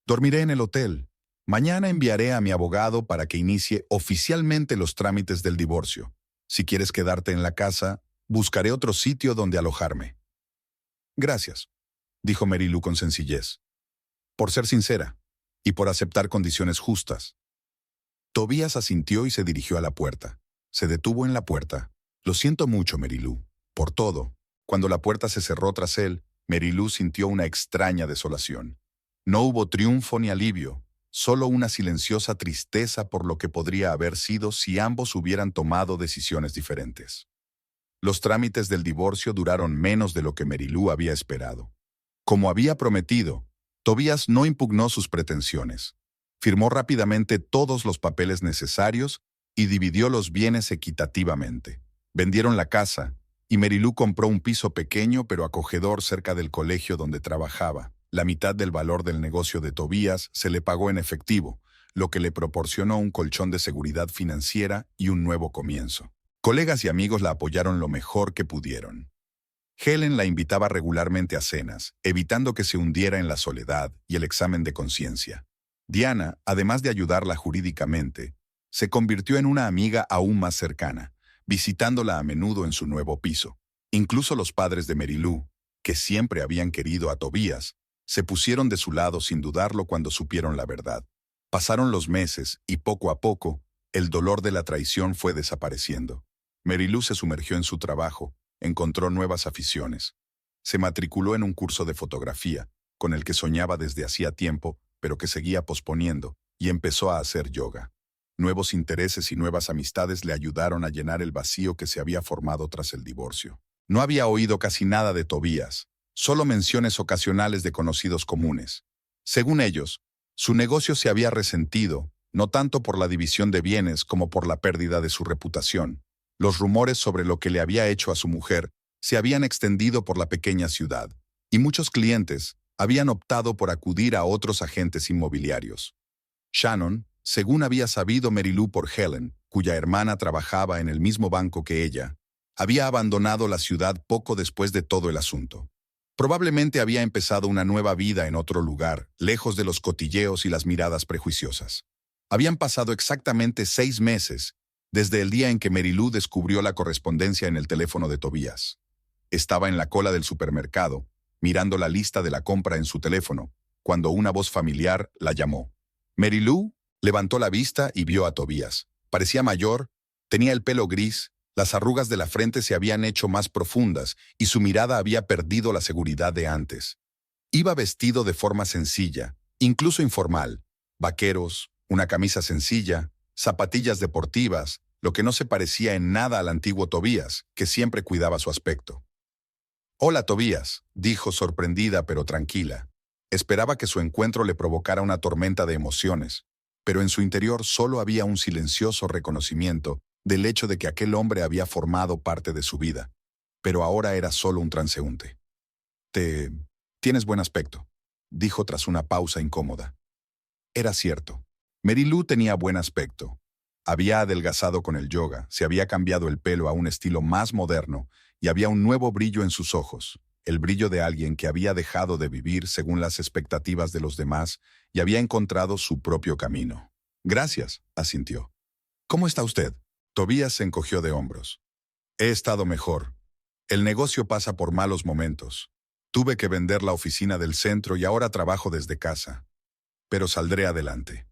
Dormiré en el hotel. Mañana enviaré a mi abogado para que inicie oficialmente los trámites del divorcio. Si quieres quedarte en la casa, buscaré otro sitio donde alojarme. Gracias, dijo Mary Lou con sencillez. Por ser sincera y por aceptar condiciones justas. Tobías asintió y se dirigió a la puerta. Se detuvo en la puerta. Lo siento mucho, Mary Lou, por todo. Cuando la puerta se cerró tras él, Mary Lou sintió una extraña desolación. No hubo triunfo ni alivio, solo una silenciosa tristeza por lo que podría haber sido si ambos hubieran tomado decisiones diferentes. Los trámites del divorcio duraron menos de lo que Mary Lou había esperado. Como había prometido, Tobías no impugnó sus pretensiones. Firmó rápidamente todos los papeles necesarios y dividió los bienes equitativamente. Vendieron la casa, y Mary Lou compró un piso pequeño pero acogedor cerca del colegio donde trabajaba. La mitad del valor del negocio de Tobías se le pagó en efectivo, lo que le proporcionó un colchón de seguridad financiera y un nuevo comienzo. Colegas y amigos la apoyaron lo mejor que pudieron. Helen la invitaba regularmente a cenas, evitando que se hundiera en la soledad y el examen de conciencia. Diana, además de ayudarla jurídicamente, se convirtió en una amiga aún más cercana, visitándola a menudo en su nuevo piso. Incluso los padres de Mary Lou, que siempre habían querido a Tobías, se pusieron de su lado sin dudarlo cuando supieron la verdad. Pasaron los meses y poco a poco, el dolor de la traición fue desapareciendo. Mary Lou se sumergió en su trabajo, encontró nuevas aficiones. Se matriculó en un curso de fotografía, con el que soñaba desde hacía tiempo, pero que seguía posponiendo, y empezó a hacer yoga. Nuevos intereses y nuevas amistades le ayudaron a llenar el vacío que se había formado tras el divorcio. No había oído casi nada de Tobías, solo menciones ocasionales de conocidos comunes. Según ellos, su negocio se había resentido, no tanto por la división de bienes como por la pérdida de su reputación. Los rumores sobre lo que le había hecho a su mujer se habían extendido por la pequeña ciudad, y muchos clientes habían optado por acudir a otros agentes inmobiliarios. Shannon, según había sabido Marilou por Helen, cuya hermana trabajaba en el mismo banco que ella, había abandonado la ciudad poco después de todo el asunto. Probablemente había empezado una nueva vida en otro lugar, lejos de los cotilleos y las miradas prejuiciosas. Habían pasado exactamente 6 meses desde el día en que Marilou descubrió la correspondencia en el teléfono de Tobías. Estaba en la cola del supermercado, mirando la lista de la compra en su teléfono, cuando una voz familiar la llamó. Marilou levantó la vista y vio a Tobías. Parecía mayor, tenía el pelo gris, las arrugas de la frente se habían hecho más profundas y su mirada había perdido la seguridad de antes. Iba vestido de forma sencilla, incluso informal. Vaqueros, una camisa sencilla, zapatillas deportivas, lo que no se parecía en nada al antiguo Tobías, que siempre cuidaba su aspecto. «Hola, Tobías», dijo sorprendida pero tranquila. Esperaba que su encuentro le provocara una tormenta de emociones, pero en su interior solo había un silencioso reconocimiento del hecho de que aquel hombre había formado parte de su vida, pero ahora era solo un transeúnte. «Tienes buen aspecto», dijo tras una pausa incómoda. Era cierto. Marilou tenía buen aspecto. Había adelgazado con el yoga, se había cambiado el pelo a un estilo más moderno y había un nuevo brillo en sus ojos, el brillo de alguien que había dejado de vivir según las expectativas de los demás y había encontrado su propio camino. «Gracias», asintió. «¿Cómo está usted?» Tobías se encogió de hombros. «He estado mejor. El negocio pasa por malos momentos. Tuve que vender la oficina del centro y ahora trabajo desde casa. Pero saldré adelante».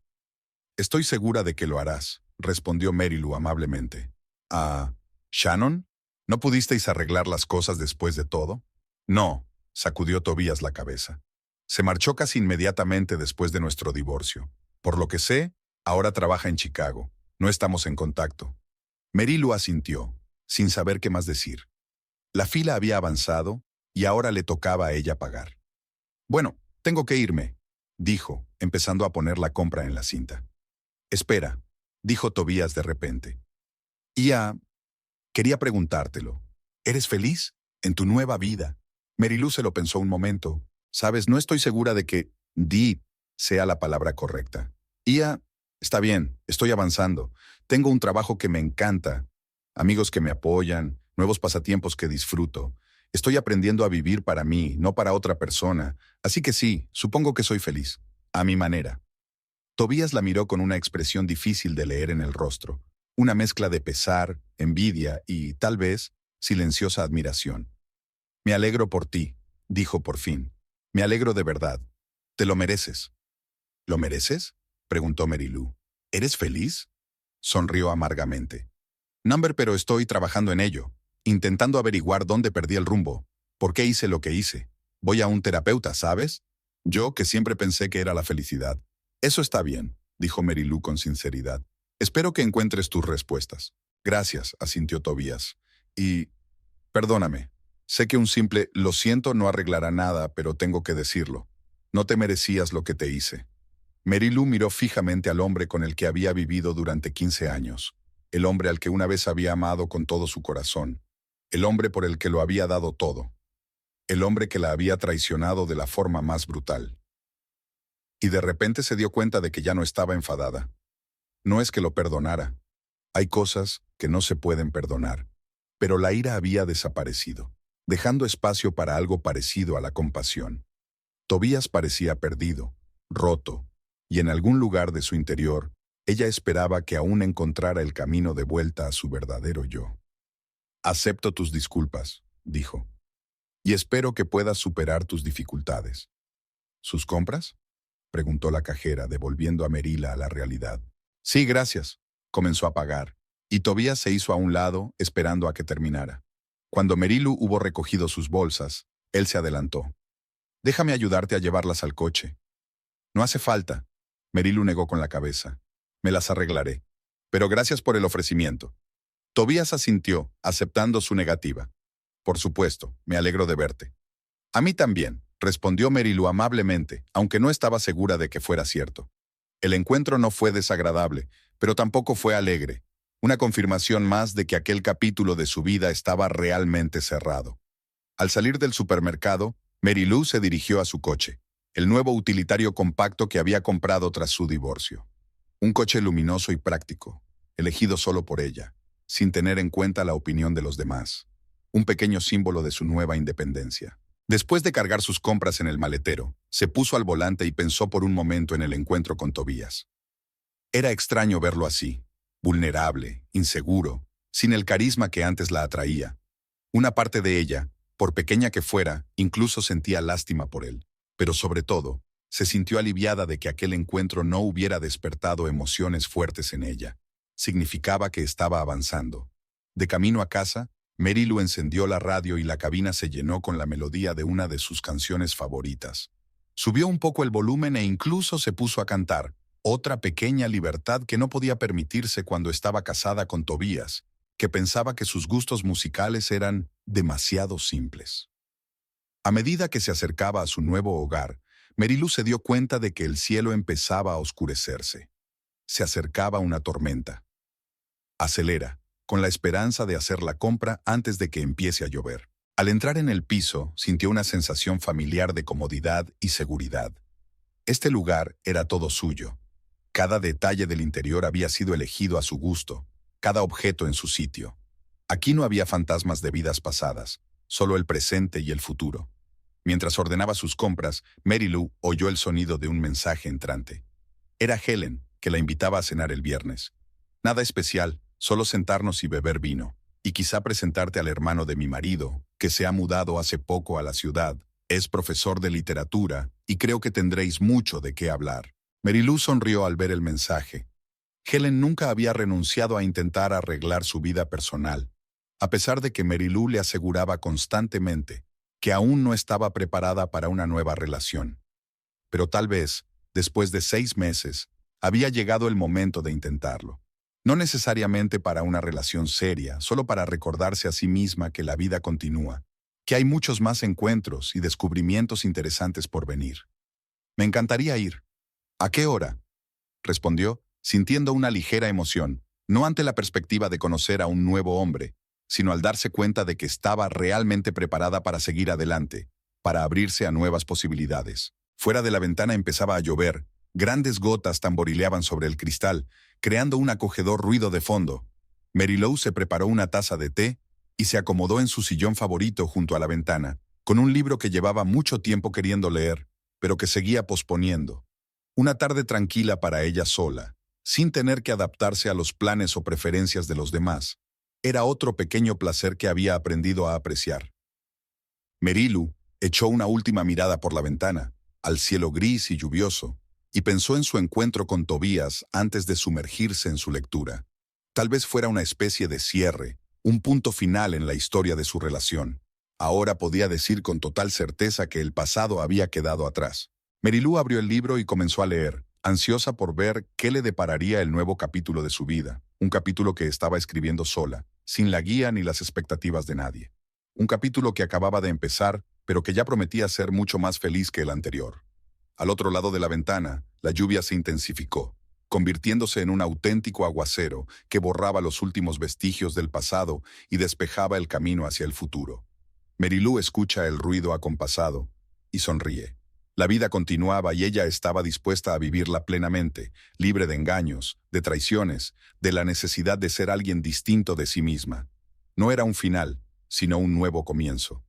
«Estoy segura de que lo harás», respondió Marilou amablemente. «¿Ah, Shannon? ¿No pudisteis arreglar las cosas después de todo?» «No», sacudió Tobías la cabeza. «Se marchó casi inmediatamente después de nuestro divorcio. Por lo que sé, ahora trabaja en Chicago. No estamos en contacto». Marilou asintió, sin saber qué más decir. La fila había avanzado y ahora le tocaba a ella pagar. «Bueno, tengo que irme», dijo, empezando a poner la compra en la cinta. «Espera», dijo Tobías de repente. Quería preguntártelo. ¿Eres feliz en tu nueva vida?» Marilou se lo pensó un momento. «Sabes, no estoy segura de que «di» sea la palabra correcta. Está bien, estoy avanzando. Tengo un trabajo que me encanta, amigos que me apoyan, nuevos pasatiempos que disfruto. Estoy aprendiendo a vivir para mí, no para otra persona. Así que sí, supongo que soy feliz, a mi manera». Tobías la miró con una expresión difícil de leer en el rostro, una mezcla de pesar, envidia y, tal vez, silenciosa admiración. «Me alegro por ti», dijo por fin. «Me alegro de verdad. Te lo mereces». «¿Lo mereces?», preguntó Marilou. «¿Eres feliz?». Sonrió amargamente. «Number, pero estoy trabajando en ello, intentando averiguar dónde perdí el rumbo, por qué hice lo que hice. Voy a un terapeuta, ¿sabes? Yo, que siempre pensé que era la felicidad». «Eso está bien», dijo Marilou con sinceridad. «Espero que encuentres tus respuestas». «Gracias», asintió Tobías. Perdóname. Sé que un simple «lo siento» no arreglará nada, pero tengo que decirlo. No te merecías lo que te hice». Marilou miró fijamente al hombre con el que había vivido durante 15 años, el hombre al que una vez había amado con todo su corazón, el hombre por el que lo había dado todo, el hombre que la había traicionado de la forma más brutal. Y de repente se dio cuenta de que ya no estaba enfadada. No es que lo perdonara. Hay cosas que no se pueden perdonar. Pero la ira había desaparecido, dejando espacio para algo parecido a la compasión. Tobías parecía perdido, roto, y en algún lugar de su interior, ella esperaba que aún encontrara el camino de vuelta a su verdadero yo. «Acepto tus disculpas», dijo, «y espero que puedas superar tus dificultades». «¿Sus compras?», preguntó la cajera, devolviendo a Merila a la realidad. «Sí, gracias». Comenzó a pagar, y Tobías se hizo a un lado, esperando a que terminara. Cuando Marilou hubo recogido sus bolsas, él se adelantó. «Déjame ayudarte a llevarlas al coche». «No hace falta», Marilou negó con la cabeza. «Me las arreglaré». Pero gracias por el ofrecimiento. Tobías asintió, aceptando su negativa. Por supuesto, me alegro de verte. A mí también, respondió Mary Lou amablemente, aunque no estaba segura de que fuera cierto. El encuentro no fue desagradable, pero tampoco fue alegre. Una confirmación más de que aquel capítulo de su vida estaba realmente cerrado. Al salir del supermercado, Mary Lou se dirigió a su coche, el nuevo utilitario compacto que había comprado tras su divorcio. Un coche luminoso y práctico, elegido solo por ella, sin tener en cuenta la opinión de los demás. Un pequeño símbolo de su nueva independencia. Después de cargar sus compras en el maletero, se puso al volante y pensó por un momento en el encuentro con Tobías. Era extraño verlo así, vulnerable, inseguro, sin el carisma que antes la atraía. Una parte de ella, por pequeña que fuera, incluso sentía lástima por él. Pero sobre todo, se sintió aliviada de que aquel encuentro no hubiera despertado emociones fuertes en ella. Significaba que estaba avanzando. De camino a casa, Mary Lou encendió la radio y la cabina se llenó con la melodía de una de sus canciones favoritas. Subió un poco el volumen e incluso se puso a cantar, otra pequeña libertad que no podía permitirse cuando estaba casada con Tobías, que pensaba que sus gustos musicales eran demasiado simples. A medida que se acercaba a su nuevo hogar, Mary Lou se dio cuenta de que el cielo empezaba a oscurecerse. Se acercaba una tormenta. Acelera, con la esperanza de hacer la compra antes de que empiece a llover. Al entrar en el piso, sintió una sensación familiar de comodidad y seguridad. Este lugar era todo suyo. Cada detalle del interior había sido elegido a su gusto, cada objeto en su sitio. Aquí no había fantasmas de vidas pasadas, solo el presente y el futuro. Mientras ordenaba sus compras, Mary Lou oyó el sonido de un mensaje entrante. Era Helen, que la invitaba a cenar el viernes. Nada especial, solo sentarnos y beber vino. Y quizá presentarte al hermano de mi marido, que se ha mudado hace poco a la ciudad. Es profesor de literatura, y creo que tendréis mucho de qué hablar. Mary Lou sonrió al ver el mensaje. Helen nunca había renunciado a intentar arreglar su vida personal, a pesar de que Mary Lou le aseguraba constantemente que aún no estaba preparada para una nueva relación. Pero tal vez, después de 6 meses, había llegado el momento de intentarlo. No necesariamente para una relación seria, solo para recordarse a sí misma que la vida continúa, que hay muchos más encuentros y descubrimientos interesantes por venir. Me encantaría ir. ¿A qué hora? Respondió, sintiendo una ligera emoción, no ante la perspectiva de conocer a un nuevo hombre, sino al darse cuenta de que estaba realmente preparada para seguir adelante, para abrirse a nuevas posibilidades. Fuera de la ventana empezaba a llover, grandes gotas tamborileaban sobre el cristal, creando un acogedor ruido de fondo. Mary Lou se preparó una taza de té y se acomodó en su sillón favorito junto a la ventana, con un libro que llevaba mucho tiempo queriendo leer, pero que seguía posponiendo. Una tarde tranquila para ella sola, sin tener que adaptarse a los planes o preferencias de los demás. Era otro pequeño placer que había aprendido a apreciar. Mary Lou echó una última mirada por la ventana, al cielo gris y lluvioso, y pensó en su encuentro con Tobías antes de sumergirse en su lectura. Tal vez fuera una especie de cierre, un punto final en la historia de su relación. Ahora podía decir con total certeza que el pasado había quedado atrás. Mary Lou abrió el libro y comenzó a leer, ansiosa por ver qué le depararía el nuevo capítulo de su vida, un capítulo que estaba escribiendo sola, sin la guía ni las expectativas de nadie. Un capítulo que acababa de empezar, pero que ya prometía ser mucho más feliz que el anterior. Al otro lado de la ventana, la lluvia se intensificó, convirtiéndose en un auténtico aguacero que borraba los últimos vestigios del pasado y despejaba el camino hacia el futuro. Mary Lou escucha el ruido acompasado y sonríe. La vida continuaba y ella estaba dispuesta a vivirla plenamente, libre de engaños, de traiciones, de la necesidad de ser alguien distinto de sí misma. No era un final, sino un nuevo comienzo.